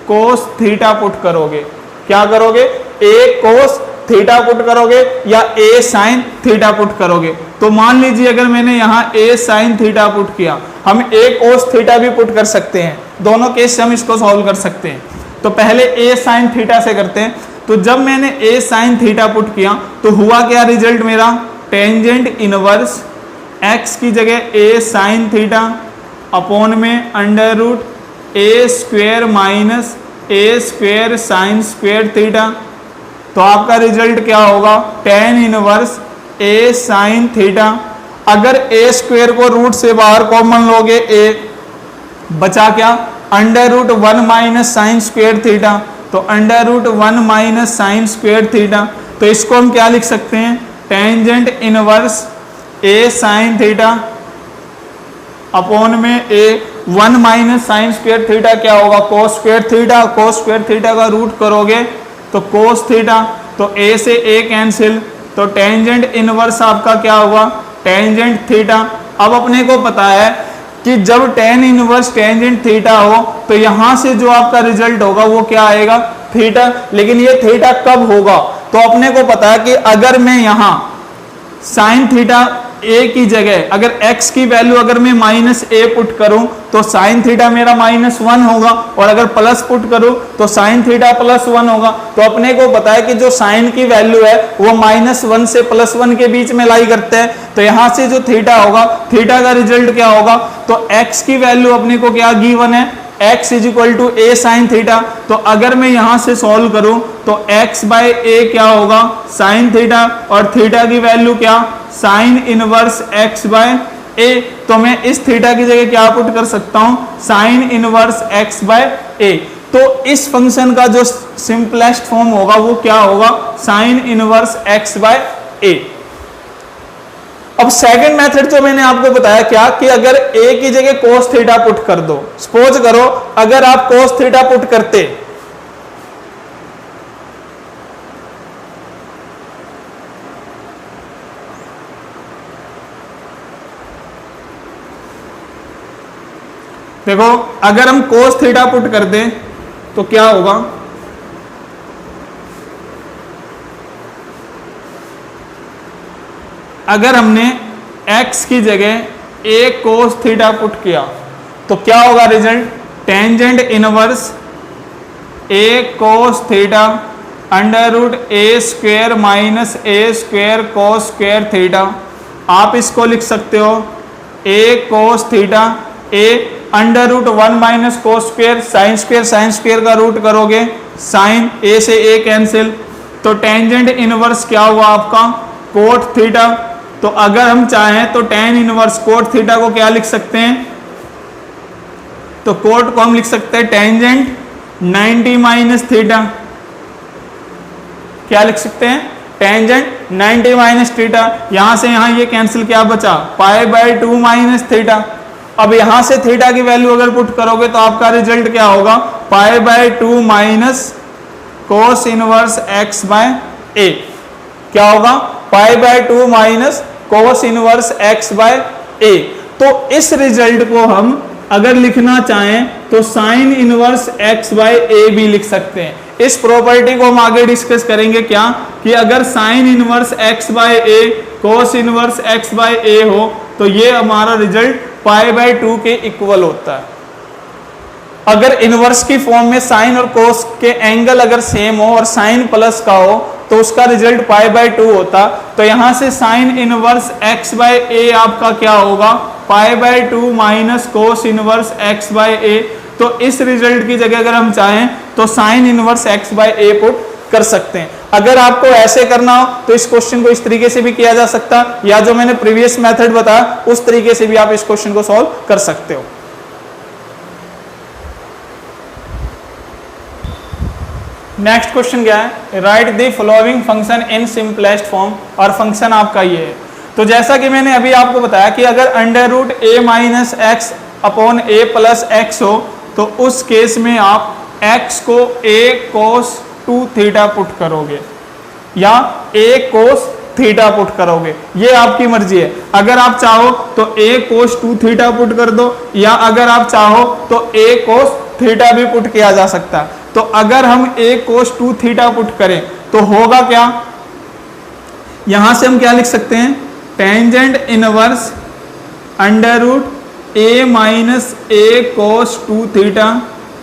कोस थीटा पुट करोगे। क्या करोगे, a कोस थीटा पुट करोगे या a साइन थीटा पुट करोगे। तो मान लीजिए अगर मैंने यहाँ a साइन थीटा पुट किया, हम a कोस थीटा भी पुट कर सकते हैं, दोनों केस से हम इसको सॉल्व कर सकते हैं। तो पहले a साइन थीटा से करते हैं। तो जब मैंने a साइन थीटा पुट किया तो हुआ क्या रिजल्ट मेरा, टेंजेंट इनवर्स x की जगह a साइन थीटा अपॉन में under root a square minus a square sine square theta. तो आपका रिजल्ट क्या होगा, tan inverse a sine theta. अगर a स्क्वेयर को रूट से बाहर कॉमन लोगे a, बचा क्या, under root 1 minus sine square theta. तो under root 1 minus sine square theta, तो इसको हम क्या लिख सकते हैं, tangent inverse a sine theta upon में a 1 minus sine square theta क्या होगा, cos square theta. Cos square theta का रूट करोगे तो कोस थीटा, तो a से a कैंसिल, तो टेंजेंट इनवर्स आपका क्या हुआ, टेंजेंट थीटा। अब अपने को पता है कि जब tan इनवर्स टेंजेंट थीटा हो तो यहां से जो आपका रिजल्ट होगा वो क्या आएगा, थीटा। लेकिन ये थीटा कब होगा, तो अपने को पता है कि अगर मैं यहां साइन थीटा ए की जगह अगर x की वैल्यू अगर मैं -a पुट करूं तो साइन थीटा मेरा -1 होगा, और अगर प्लस पुट करूं तो साइन थीटा +1 होगा। तो अपने को पता है कि जो साइन की वैल्यू है वो -1 से +1 के बीच में लाई करते हैं। तो यहां से जो थीटा होगा, थीटा का रिजल्ट क्या होगा, तो x की वैल्यू अपने को क्या गिवन है, x = a sin थीटा। तो अगर मैं यहां से सॉल्व करूं तो x/a क्या होगा, साइन थीटा, और थीटा की वैल्यू क्या, साइन इनवर्स x/a। तो मैं इस थीटा की जगह क्या पुट कर सकता हूं, साइन इनवर्स x/a। तो इस फंक्शन का जो सिंपलेस्ट फॉर्म होगा वो क्या होगा, साइन इनवर्स x/a। अब सेकंड मेथड जो मैंने आपको बताया क्या, कि अगर a की जगह cos थीटा पुट कर दो। सपोज करो अगर आप cos थीटा पुट करते, देखो अगर हम cos थीटा पुट कर दें तो क्या होगा, अगर हमने x की जगह a cos थीटा पुट किया तो क्या होगा result, tangent inverse a cos theta √a² - a² cos² theta. आप इसको लिख सकते हो a cos theta, a √1 - cos² sin² का रूट करोगे, साइन a से a कैंसिल, तो टेंजेंट इनवर्स क्या हुआ आपका, कोट थीटा। तो अगर हम चाहें तो tan इनवर्स कोट थीटा को क्या लिख सकते हैं, तो कोट को हम लिख सकते हैं टेंजेंट 90 - थीटा। क्या लिख सकते हैं, टेंजेंट 90 - थीटा। यहां से यहां ये कैंसिल, क्या बचा, π/2 - थीटा। अब यहां से थीटा की वैल्यू अगर पुट करोगे तो आपका रिजल्ट क्या होगा, π/2 - cos इनवर्स x/a। क्या होगा, π/2 - cos इनवर्स x/a। तो इस रिजल्ट को हम अगर लिखना चाहें तो साइन इनवर्स x/a भी लिख सकते हैं। इस प्रॉपर्टी को हम आगे डिस्कस करेंगे क्या, कि अगर sine inverse x/a cos inverse x/a हो तो ये हमारा रिजल्ट π/2 के इक्वल होता है। अगर इनवर्स की फॉर्म में साइन और कोस के एंगल अगर सेम हो और साइन प्लस का हो तो उसका रिजल्ट π/2 होता। तो यहां से साइन इनवर्स x/a आपका क्या होगा, π/2 - cos इनवर्स x/a। तो इस रिजल्ट की जगह अगर हम चाहें तो साइन इनवर्स x/a पुट कर सकते हैं। अगर आपको ऐसे करना हो तो इस क्वेश्चन को इस तरीके से भी किया जा सकता, या जो मैंने प्रीवियस मेथड बताया उस तरीके से भी आप इस क्वेश्चन को सॉल्व कर सकते हो। नेक्स्ट क्वेश्चन क्या है, right the following function in simplest form, और फंक्शन आपका ये है। तो जैसा कि मैंने अभी आपको बताया कि अगर √a - x/a + x हो तो उस केस में आप x को a cos 2 थीटा पुट करोगे या a cos थीटा पुट करोगे, ये आपकी मर्जी है। अगर आप चाहो तो a cos 2 थीटा पुट कर दो, या अगर आप चाहो तो a cos थीटा भी पुट किया जा सकता है। तो अगर हम a cos 2 थीटा पुट करें तो होगा क्या, यहां से हम क्या लिख सकते हैं, tangent inverse √a - a cos 2 theta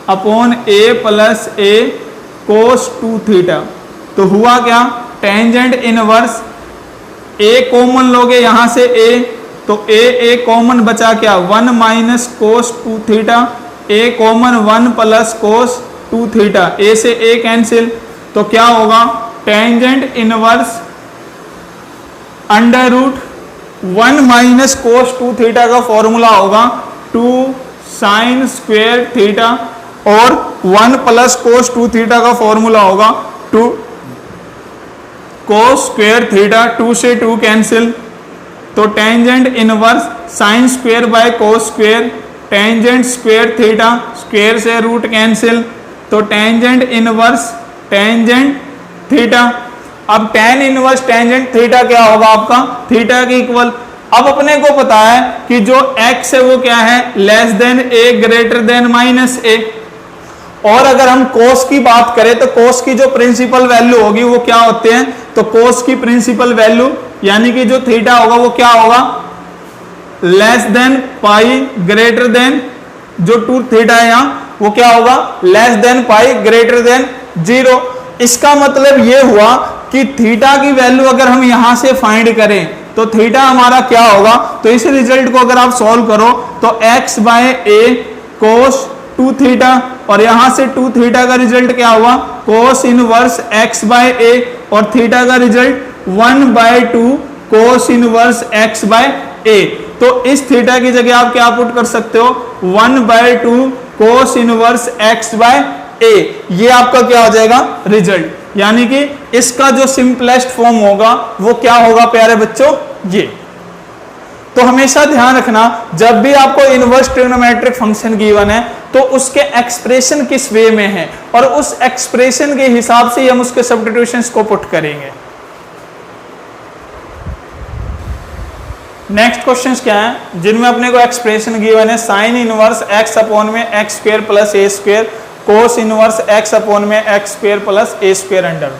upon a + a cos 2 theta. तो हुआ क्या, टेंजेंट इनवर्स a कॉमन लोगे यहां से a, तो a कॉमन बचा क्या, 1 - cos 2 theta, a common 1 + cos 2 theta, a से a कैंसिल। तो क्या होगा, टेंजेंट इनवर्स √1 - cos 2 थीटा का फॉर्मूला होगा 2 sin² थीटा, और 1 + cos 2 थीटा का फॉर्मूला होगा 2 cos² थीटा, 2 से 2 कैंसिल। तो tangent inverse sin² / cos², tangent square theta, square से रूट कैंसिल, तो टेंजेंट इनवर्स टेंजेंट थीटा। अब tan इनवर्स टेंजेंट थीटा क्या होगा आपका, थीटा के इक्वल। अब अपने को पता है कि जो x है वो क्या है, less than a greater than minus a। और अगर हम cos की बात करें तो cos की जो प्रिंसिपल वैल्यू होगी वो क्या होते हैं, तो cos की प्रिंसिपल वैल्यू यानी कि जो थीटा होगा वो क्या होगा, लेस देन पाई ग्रेटर देन, जो 2 थीटा है यहाँ वो क्या होगा, लेस देन पाई ग्रेटर देन 0। इसका मतलब ये हुआ कि थीटा की वैल्यू अगर हम यहां से फाइंड करें तो थीटा हमारा क्या होगा, तो इस रिजल्ट को अगर आप सॉल्व करो तो x by a cos 2 theta, और यहां से 2 थीटा का रिजल्ट क्या हुआ, cos inverse x by a, और थीटा का result 1 by 2 cos inverse x by a। तो इस थीटा की जगह आप क्या पुट कर सकते हो, 1 by 2 cos inverse x by a, ये आपका क्या हो जाएगा रिजल्ट। यानी कि इसका जो सिंपलेस्ट फॉर्म होगा वो क्या होगा प्यारे बच्चों, ये। तो हमेशा ध्यान रखना जब भी आपको इनवर्स ट्रिग्नोमेट्रिक फंक्शन गिवन है तो उसके एक्सप्रेशन किस वे में है, और उस एक्सप्रेशन के हिसाब से हम उसके सब्स्टिट्यूशंस को पुट करेंगे। नेक्स्ट क्वेश्चंस क्या है जिनमें अपने को एक्सप्रेशन गिवन है, साइन इनवर्स x अपॉन में x square plus a square, cos inverse x upon में x square plus a square under.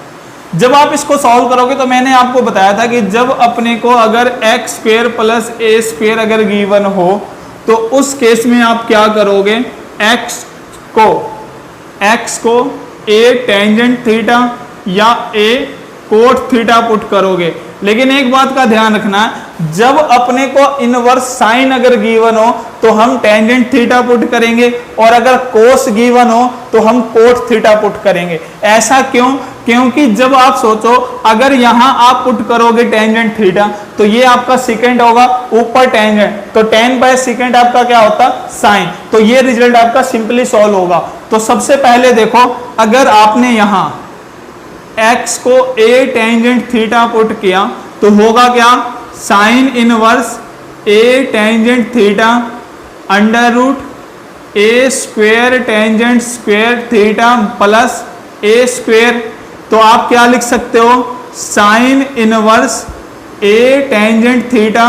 जब आप इसको सॉल्व करोगे तो मैंने आपको बताया था कि जब अपने को अगर x square plus a square अगर गिवन हो तो उस केस में आप क्या करोगे, x को a टेंजेंट थीटा या a कोट थीटा पुट करोगे। लेकिन एक बात का ध्यान रखना, जब अपने को इनवर्स साइन अगर गिवन हो तो हम टेंजेंट थीटा पुट करेंगे, और अगर कोस गिवन हो तो हम कोट थीटा पुट करेंगे। ऐसा क्यों, क्योंकि जब आप सोचो अगर यहां आप पुट करोगे टेंजेंट थीटा तो ये आपका सेकेंड होगा, ऊपर टेंजेंट, तो tan बाय सेकेंड आपका क्या होता, साइन। तो ये रिजल्ट आपका सिंपली सॉल्व होगा। तो सबसे पहले देखो, अगर आपने यहां x को a टेंजेंट थीटा पुट किया तो होगा क्या, sine inverse a tangent theta under root a square tangent square theta plus a square. तो आप क्या लिख सकते हो, sine inverse a tangent theta,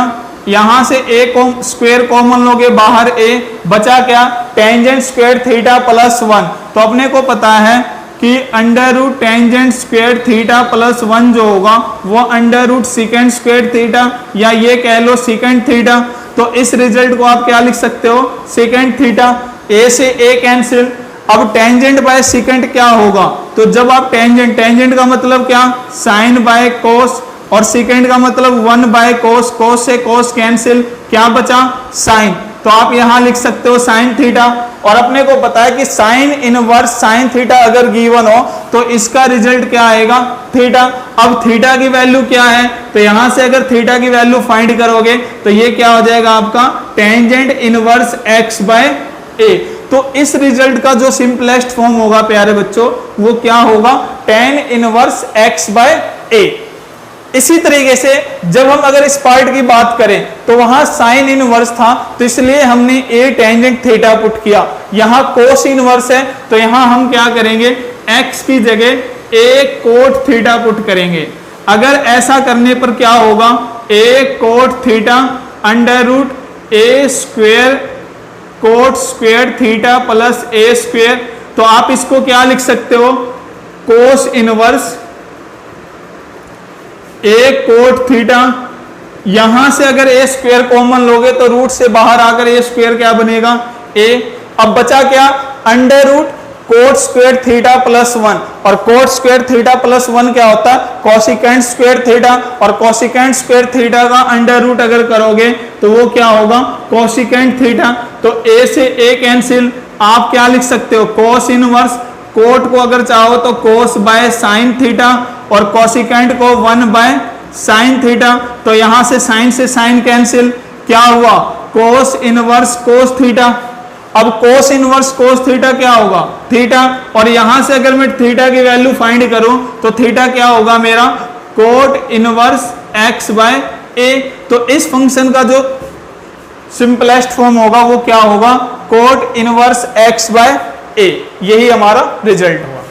यहां से a को स्क्वायर कॉमन लोगे बाहर a, बचा क्या, टेंजेंट स्क्वायर थीटा प्लस 1। तो अपने को पता है कि under root tangent square theta plus 1 जो होगा वो under root second square theta, या ये कह लो सेकेंड थीटा। तो इस रिजल्ट को आप क्या लिख सकते हो, सेकेंड थीटा। a से a कैंसिल, अब टेंजेंट बाय सेकेंड क्या होगा, तो जब आप टेंजेंट का मतलब क्या, साइन बाय कोस, और सेकेंड का मतलब 1 बाय कोस, कोस से कोस कैंसिल, क्या बचा, साइन। तो आप यहां लिख सकते हो साइन थीटा। और अपने को पता है कि साइन इनवर्स साइन थीटा अगर गिवन हो तो इसका रिजल्ट क्या आएगा, थीटा। अब थीटा की वैल्यू क्या है, तो यहां से अगर थीटा की वैल्यू फाइंड करोगे तो ये क्या हो जाएगा आपका, tangent inverse x by a। तो इस रिजल्ट का जो सिंपलेस्ट फॉर्म होगा प्यारे बच्चों वो क्या होगा, tan inverse x by a। इसी तरीके से जब हम अगर इस पार्ट की बात करें तो वहां साइन इनवर्स था तो इसलिए हमने a टेंजेंट थीटा पुट किया, यहां कोस इनवर्स है तो यहां हम क्या करेंगे, x की जगह a कोट थीटा पुट करेंगे। अगर ऐसा करने पर क्या होगा, a cot theta under root a square cot square theta plus a square. तो आप इसको क्या लिख सकते हो, cos inverse a cot theta, यहां से अगर a स्क्वायर कॉमन लोगे तो रूट से बाहर आकर a स्क्वायर क्या बनेगा, a। अब बचा क्या, under root cot square theta plus 1, और कोट स्क्वायर थीटा प्लस 1 क्या होता है, कोसिकेंट स्क्वायर थीटा, और कोसिकेंट स्क्वायर थीटा का अंडर रूट अगर करोगे तो वो क्या होगा, कोसिकेंट थीटा। तो a से a कैंसिल, आप क्या लिख सकते हो, कोस इनवर्स, कोट को अगर चाहो तो कोस बाय साइन थीटा, और कोसिकेंट को 1 बाय साइन थीटा। तो यहां से साइन कैंसिल, क्या हुआ, कोस इनवर्स कोस थीटा। अब कोस इनवर्स कोस थीटा क्या होगा, थीटा, और यहां से अगर मैं थीटा की वैल्यू फाइंड करूं तो थीटा क्या होगा मेरा, cot inverse x by a। तो इस फंक्शन का जो सिंपलेस्ट फॉर्म होगा वो क्या होगा, cot inverse x by a। यही हमारा रिजल्ट हुआ।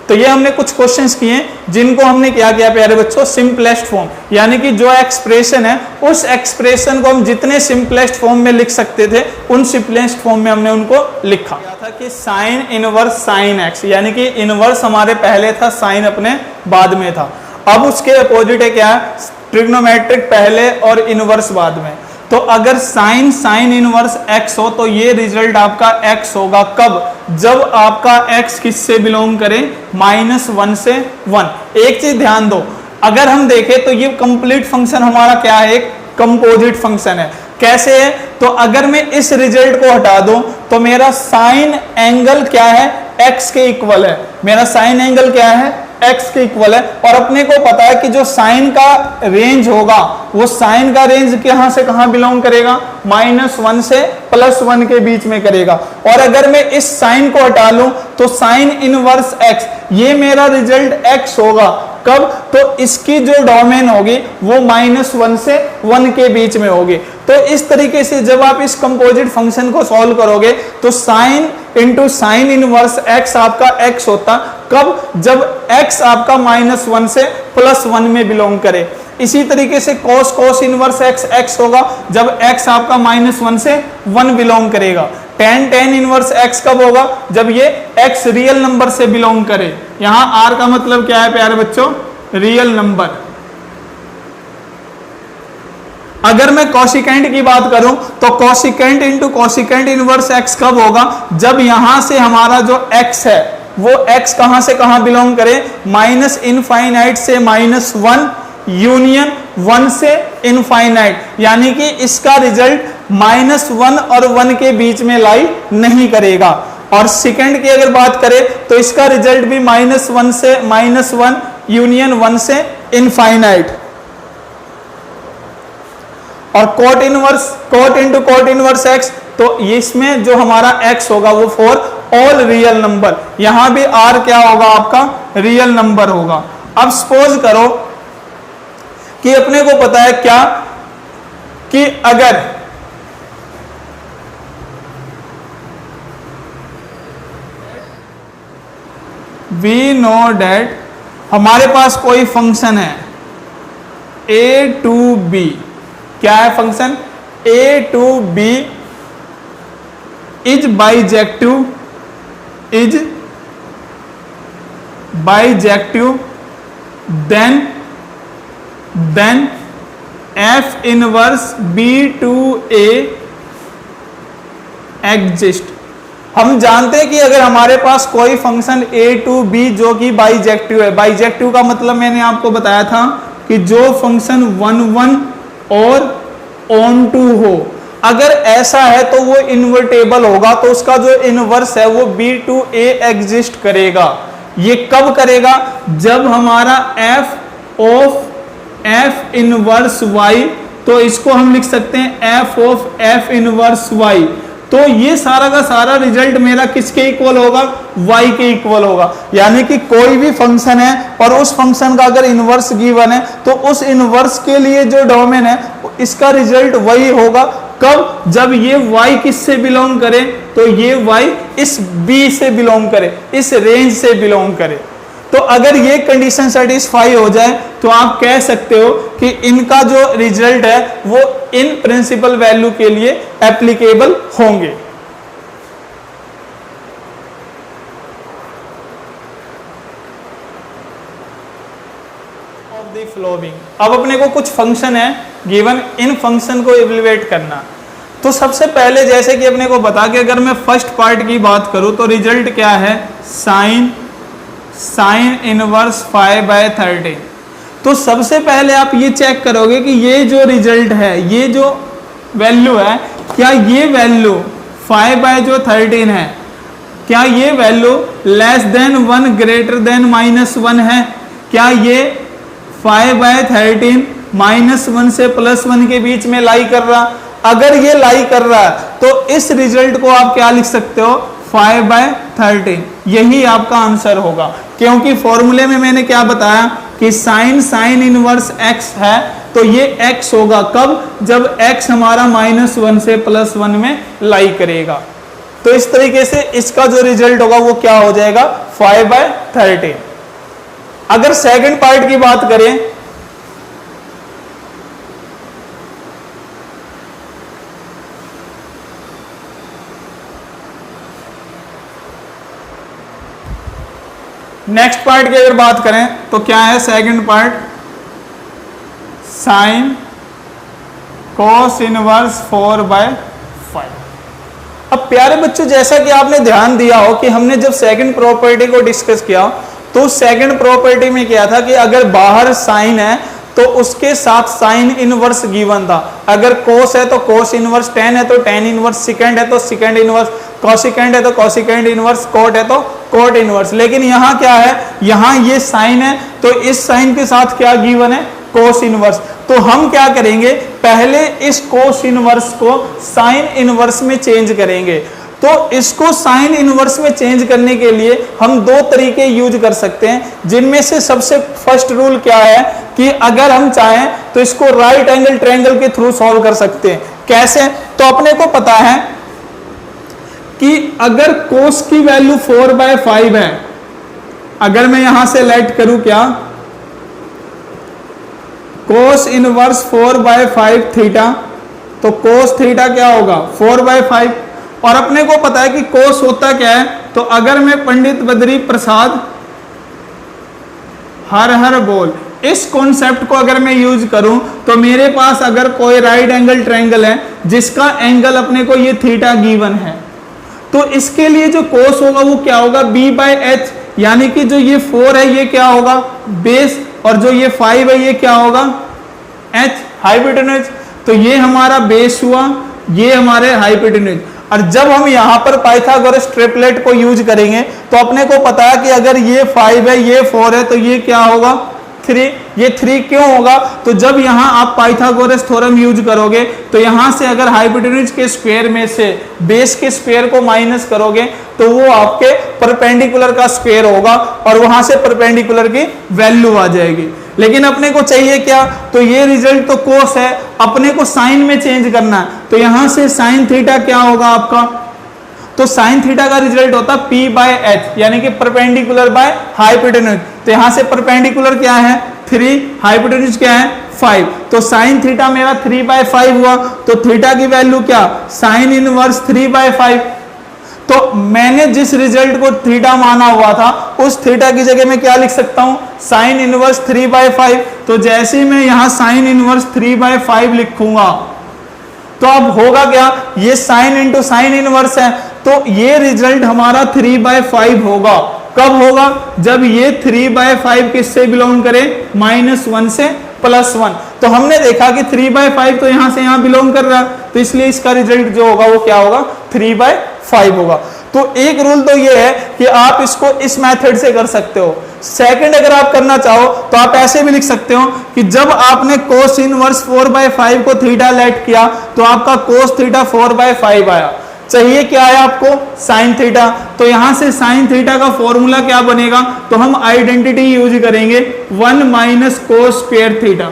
तो ये हमने कुछ क्वेश्चंस किए जिनको हमने क्या किया प्यारे बच्चों, सिंपलेस्ट फॉर्म, यानी कि जो एक्सप्रेशन है उस एक्सप्रेशन को हम जितने सिंपलेस्ट फॉर्म में लिख सकते थे उन सिंपलेस्ट फॉर्म में हमने उनको लिखा। क्या था कि साइन इनवर्स साइन एक्स, यानी कि इनवर्स हमारे पहले था, साइन अपने बाद में था। अब उसके अपोजिट है क्या, ट्रिग्नोमेट्रिक पहले और इनवर्स बाद में। तो अगर साइन साइन इनवर्स x हो तो ये रिजल्ट आपका x होगा कब, जब आपका x किससे बिलोंग करे, -1 से 1। एक चीज ध्यान दो, अगर हम देखें तो ये कंप्लीट फंक्शन हमारा क्या है, एक कंपोजिट फंक्शन है। कैसे है, तो अगर मैं इस रिजल्ट को हटा दूं तो मेरा साइन एंगल क्या है, x के इक्वल है। मेरा साइन एंगल क्या है, x के इक्वल है। और अपने को पता है कि जो साइन का रेंज होगा वो साइन का रेंज कहां से कहां बिलोंग करेगा, -1 से +1 के बीच में करेगा। और अगर मैं इस साइन को हटा लूं तो साइन इनवर्स x, ये मेरा रिजल्ट x होगा कब, तो इसकी जो डोमेन होगी वो -1 से 1 के बीच में होगी। तो इस तरीके से जब आप इस कंपोजिट फंक्शन को सॉल्व करोगे तो sine into sine inverse x आपका x होता कब, जब x आपका -1 से +1 में बिलोंग करे। इसी तरीके से cos cos inverse x x होगा जब x आपका -1 से 1 बिलोंग करेगा। tan tan इनवर्स x कब होगा, जब ये x रियल नंबर से बिलोंग करे। यहां r का मतलब क्या है प्यारे बच्चों, रियल नंबर। अगर मैं कोसिकेंट की बात करूं तो cosecant into cosecant inverse x कब होगा, जब यहां से हमारा जो x है वो x कहां से कहां बिलोंग करे, -∞ से -1 यूनियन 1 से इनफाइनाइट, यानी कि इसका रिजल्ट -1 और 1 के बीच में लाई नहीं करेगा। और सेकंड की अगर बात करें तो इसका रिजल्ट भी -1 से -1 यूनियन 1 से इनफाइनाइट। और cot inverse, cot into cot inverse x, तो इसमें जो हमारा x होगा वो फॉर ऑल रियल नंबर, यहां भी r क्या होगा आपका, रियल नंबर होगा। अब सपोज करो कि अपने को पता है क्या कि अगर वी नो डेट हमारे पास कोई फंक्शन है a टू b, क्या है function, a to b is bijective, then f inverse b to a exist. हम जानते हैं कि अगर हमारे पास कोई फंक्शन a टू b जो कि बाइजेक्टिव है, बाइजेक्टिव का मतलब मैंने आपको बताया था कि जो फंक्शन 1 1 और ऑन टू हो, अगर ऐसा है तो वो इन्वर्टेबल होगा, तो उसका जो इनवर्स है वो b टू a एग्जिस्ट करेगा। ये कब करेगा, जब हमारा f of f inverse y, तो इसको हम लिख सकते हैं f of f inverse y। तो ये सारा का सारा रिजल्ट मेरा किसके इक्वल होगा, y के इक्वल होगा। यानी कि कोई भी फंक्शन है और उस फंक्शन का अगर इनवर्स गिवन है तो उस इनवर्स के लिए जो डोमेन है इसका रिजल्ट वही होगा कब, जब ये y किससे बिलोंग करे, तो ये y इस b से बिलोंग करे, इस रेंज से बिलोंग करे। तो अगर ये कंडीशन सेटिस्फाई हो जाए तो आप कह सकते हो कि इनका जो रिजल्ट है वो इन प्रिंसिपल वैल्यू के लिए एप्लीकेबल होंगे। ऑफ द फ्लोइंग, अब अपने को कुछ फंक्शन है गिवन, इन फंक्शन को इवैल्यूएट करना। तो सबसे पहले जैसे कि अपने को बता कि अगर मैं फर्स्ट पार्ट की बात करूं तो रिजल्ट क्या है, साइन इनवर्स 5/13। तो सबसे पहले आप ये चेक करोगे कि ये जो रिजल्ट है, ये जो वैल्यू है, क्या ये वैल्यू 5/13 है, क्या ये value less than 1 greater than -1 है, क्या ये 5/13 -1 से +1 के बीच में लाई कर रहा। अगर ये लाई कर रहा है तो इस रिजल्ट को आप क्या लिख सकते हो, 5/13। यही आपका आंसर होगा, क्योंकि फॉर्मूले में मैंने क्या बताया कि साइन इनवर्स x है, तो ये x होगा कब, जब x हमारा -1 से +1 में लाई करेगा। तो इस तरीके से इसका जो रिजल्ट होगा वो क्या हो जाएगा 5/13। अगर सेकंड पार्ट की बात करें, नेक्स्ट पार्ट की अगर बात करें तो क्या है second part, sine cos inverse 4/5। अब प्यारे बच्चों, जैसा कि आपने ध्यान दिया हो कि हमने जब सेकंड प्रॉपर्टी को डिस्कस किया तो सेकंड प्रॉपर्टी में क्या था कि अगर बाहर साइन है तो उसके साथ साइन इनवर्स गिवन था। अगर कोस है तो कोस इनवर्स, टेन है तो टेन इनवर्स, सेकंड है तो सेकंड इनवर्स, कॉसिकेंड है तो कॉसिकेंड इनवर्स, कोट है तो कोट इनवर्स। लेकिन यहाँ क्या है, यहाँ ये साइन है तो इस साइन के साथ क्या गिवन है, कोस इनवर्स। तो हम क्या करेंगे, पहले इस कोस इनवर्स को साइन इनवर्स में चेंज करेंगे। तो इसको साइन इनवर्स में चेंज करने के लिए हम दो तरीके यूज कर सकते हैं, जिनमें से सबसे फर्स्ट रूल क्या है कि अगर हम चाहें तो इसको राइट एंगल ट्रायंगल के थ्रू सॉल्व कर सकते हैं। कैसे, तो अपने को पता है कि अगर कोस की वैल्यू 4/5 है, अगर मैं यहां से लेट करूं क्या, कोस इनवर्स 4/5 थीटा, तो कोस थीटा क्या होगा 4/5। और अपने को पता है कि कोस होता क्या है, तो अगर मैं पंडित बद्री प्रसाद हर हर बोल इस कॉन्सेप्ट को अगर मैं यूज करूं तो मेरे पास अगर कोई राइट एंगल ट्रायंगल है जिसका एंगल अपने को ये थीटा गिवन है, तो इसके लिए जो कोस होगा वो क्या होगा b/h, यानी कि जो ये 4 है ये क्या होगा बेस, और जो ये 5 है ये क्या होगा h, हाइपोटेन्यूज। तो ये हमारा बेस हुआ, ये हमारे हाइपोटेन्यूज। और जब हम यहां पर पाइथागोरस ट्रिपलेट को यूज करेंगे तो अपने को पता है कि अगर ये 5 है ये 4 है तो ये क्या होगा 3। ये 3 क्यों होगा, तो जब यहां आप पाइथागोरस थ्योरम यूज करोगे तो यहां से अगर हाइपोटेन्यूज के स्क्वायर में से बेस के स्क्वायर को माइनस करोगे तो वो आपके परपेंडिकुलर का स्क्वायर होगा और वहां से परपेंडिकुलर की वैल्यू आ जाएगी। लेकिन अपने को चाहिए क्या, तो ये रिजल्ट तो कोस है, अपने को साइन में चेंज करना है। तो यहां से साइन थीटा क्या होगा आपका, तो साइन थीटा का रिजल्ट होता p/h, यानी कि परपेंडिकुलर बाय हाइपोटेन्यूज। तो यहां से परपेंडिकुलर क्या है 3, हाइपोटेन्यूज क्या है 5, तो साइन थीटा मेरा 3/5 हुआ। तो थीटा की वैल्यू क्या, साइन इनवर्स 3/5। तो मैंने जिस रिजल्ट को थीटा माना हुआ था उस थीटा की जगह मैं क्या लिख सकता हूं, साइन इनवर्स 3/5। तो जैसे मैं यहां साइन इनवर्स 3/5 लिखूंगा तो अब होगा क्या, ये साइन इंटू साइन इनवर्स है, तो ये रिजल्ट हमारा 3/5 होगा। कब होगा, जब ये 3/5 किससे बिलोंग करे, -1 से +1। तो हमने देखा कि 3/5 तो यहां से यहां बिलोंग कर रहा है, तो इसलिए इसका रिजल्ट जो होगा वो क्या होगा 3/5 होगा। तो एक रूल तो ये है कि आप इसको इस मेथड से कर सकते हो। सेकंड अगर आप करना चाहो तो आप ऐसे भी लिख सकते हो कि जब आपने कोस इनवर्स 4/5 को थीटा लेट किया तो आपका कोस थीटा 4/5 आया। चाहिए क्या है आपको, साइन थीटा। तो यहां से साइन थीटा का फॉर्मूला क्या बनेगा, तो हम आइडेंटिटी यूज करेंगे 1 - कोस स्क्वायर थीटा।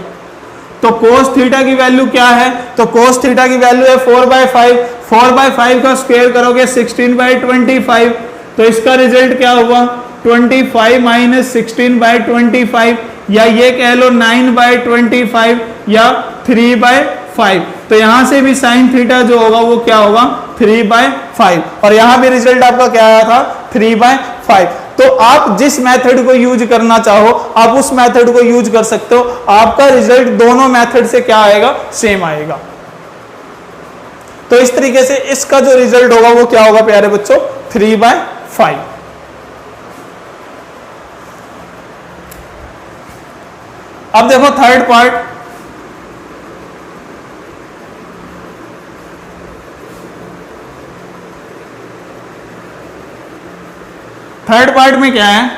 तो कोस थीटा की वैल्यू क्या है, तो कोस थीटा की वैल्यू है 4/5। 4/5 का स्क्वायर करोगे 16/25, तो इसका रिजल्ट क्या हुआ 25 - 16/25, या ये कह लो 9/25 या 3/5। तो यहां से भी साइन थीटा जो होगा वो क्या होगा 3/5, और यहां भी रिजल्ट आपका क्या आया था 3/5। तो आप जिस मेथड को यूज करना चाहो आप उस मेथड को यूज कर सकते हो, आपका रिजल्ट दोनों मेथड से क्या आएगा, सेम आएगा। तो इस तरीके से इसका जो रिजल्ट होगा वो क्या होगा प्यारे बच्चों 3/5। अब देखो थर्ड पार्ट, थर्ड पार्ट में क्या है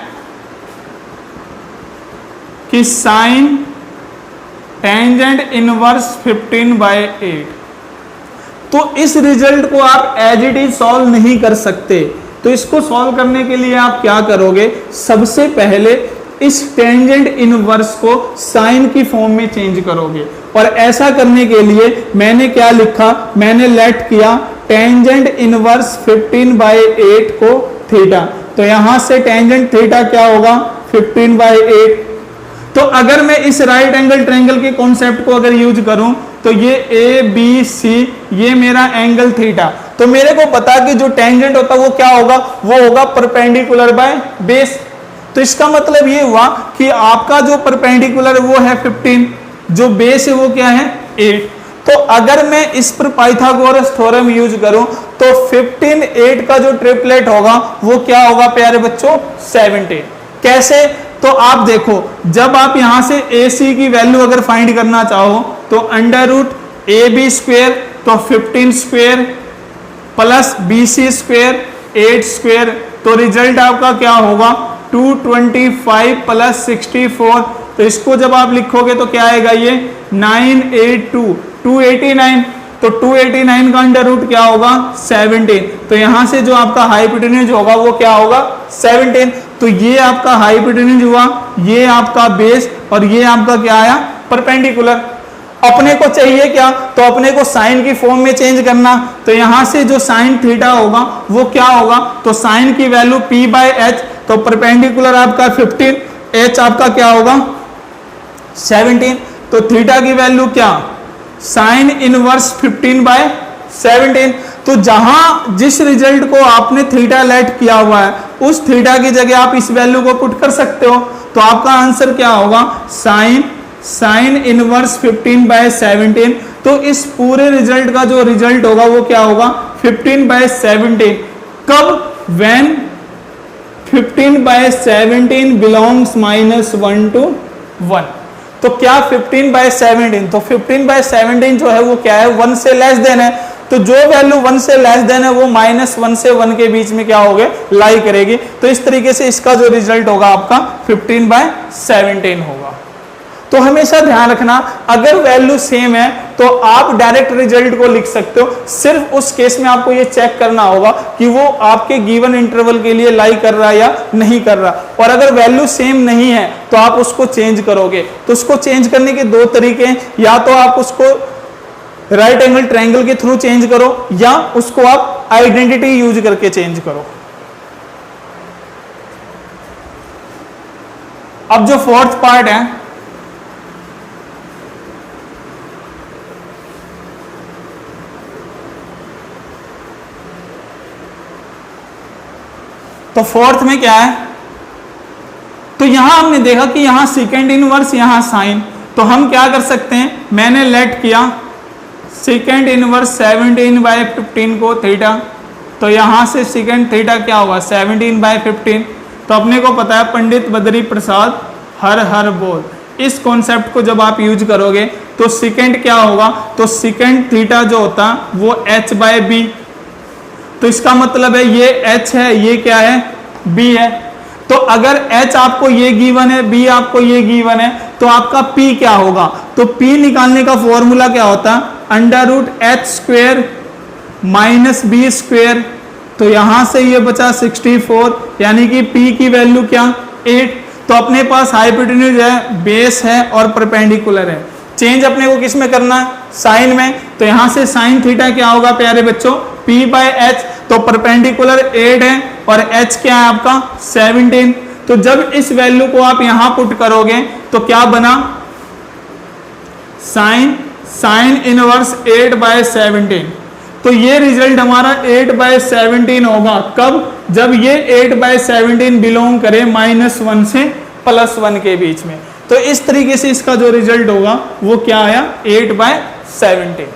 कि साइन टेंजेंट इनवर्स 15/8। तो इस रिजल्ट को आप एज इट इज सॉल्व नहीं कर सकते, तो इसको सॉल्व करने के लिए आप क्या करोगे, सबसे पहले इस टेंजेंट इनवर्स को साइन की फॉर्म में चेंज करोगे। और ऐसा करने के लिए मैंने क्या लिखा, मैंने लेट किया टेंजेंट इनवर्स 15/8 को थीटा, तो यहां से टेंजेंट थीटा क्या होगा 15/8। तो अगर मैं इस राइट एंगल ट्रायंगल के कॉन्सेप्ट को अगर यूज करूं तो ये ए बी सी ये मेरा एंगल थीटा, तो मेरे को पता कि जो टेंजेंट होता है वो क्या होगा, वो होगा परपेंडिकुलर बाय बेस। तो इसका मतलब ये हुआ कि आपका जो परपेंडिकुलर वो है 15, जो बेस है वो क्या है 8। तो अगर मैं इस पर पाइथागोरस थ्योरम यूज करूं तो 15 8 का जो ट्रिपलेट होगा वो क्या होगा प्यारे बच्चों 17। कैसे, तो आप देखो जब आप यहां से ए सी की वैल्यू अगर फाइंड करना चाहो तो under root A B square तो 15 square plus B C square 8 square, तो रिजल्ट आपका क्या होगा 225 प्लस 64। तो इसको जब आप लिखोगे तो क्या आएगा ये 982 289, तो 289 का अंडर रूट क्या होगा 17। तो यहां से जो आपका हाइपोटेन्यूज होगा वो क्या होगा 17। तो ये आपका हाइपोटेन्यूज हुआ, ये आपका बेस और ये आपका क्या आया परपेंडिकुलर। अपने को चाहिए क्या, तो अपने को साइन की फॉर्म में चेंज करना, तो यहां से जो साइन थीटा होगा वो क्या होगा, तो साइन की वैल्यू p/h, तो परपेंडिकुलर आपका 15, h आपका क्या होगा 17, तो थीटा की वैल्यू क्या साइन इनवर्स 15/17। तो जहां जिस रिजल्ट को आपने थीटा लेट किया हुआ है उस थीटा की जगह आप इस वैल्यू को पुट कर सकते हो, तो आपका आंसर क्या होगा साइन इनवर्स 15/17। तो इस पूरे रिजल्ट का जो रिजल्ट होगा वो क्या होगा 15/17। कब, व्हेन 15/17 बिलोंग्स -1 to 1। तो क्या 15/17, तो 15/17 जो है वो क्या है 1 से लेस देन है, तो जो वैल्यू 1 से लेस देन है वो -1 से 1 के बीच में क्या होगा लाई करेगी। तो इस तरीके से इसका जो रिजल्ट होगा आपका 15/17 होगा। तो हमेशा ध्यान रखना अगर वैल्यू सेम है तो आप डायरेक्ट रिजल्ट को लिख सकते हो, सिर्फ उस केस में आपको ये चेक करना होगा कि वो आपके गिवन इंटरवल के लिए लाई कर रहा है या नहीं कर रहा। और अगर वैल्यू सेम नहीं है तो आप उसको चेंज करोगे, तो उसको चेंज करने के दो तरीके हैं, या तो आप उसको राइट एंगल ट्रायंगल के थ्रू चेंज करो या उसको आप आइडेंटिटी यूज करके चेंज करो। अब जो फोर्थ पार्ट है तो फोर्थ में क्या है, तो यहां हमने देखा कि यहां सेकेंड इनवर्स यहां साइन, तो हम क्या कर सकते हैं, मैंने लेट किया सेकेंड इनवर्स 17/15 को थीटा, तो यहां से सेकेंड थीटा क्या होगा 17/15। तो अपने को पता है पंडित बद्री प्रसाद हर हर बोल, इस कॉन्सेप्ट को जब आप यूज करोगे तो सेकेंड क्या होगा, तो सेकेंड थीटा जो होता वो h/b, तो इसका मतलब है ये h है, ये क्या है b है। तो अगर h आपको ये गिवन है, b आपको ये गिवन है, तो आपका p क्या होगा, तो p निकालने का फॉर्मूला क्या होता है under root h square minus b square, तो यहां से ये बचा 64, यानी कि p की वैल्यू क्या 8। तो अपने पास हाइपोटेन्यूज है, बेस है और परपेंडिकुलर है, चेंज अपने को किस में करना है साइन में, तो यहां से साइन थीटा क्या होगा प्यारे बच्चों p/h, तो परपेंडिकुलर 8 है और h क्या है आपका 17। तो जब इस वैल्यू को आप यहां पुट करोगे तो क्या बना साइन इनवर्स 8/17। तो ये रिजल्ट हमारा 8/17 होगा, कब, जब ये 8/17 बिलोंग करे -1 से +1 के बीच में। तो इस तरीके से इसका जो रिजल्ट होगा वो क्या आया 8/17।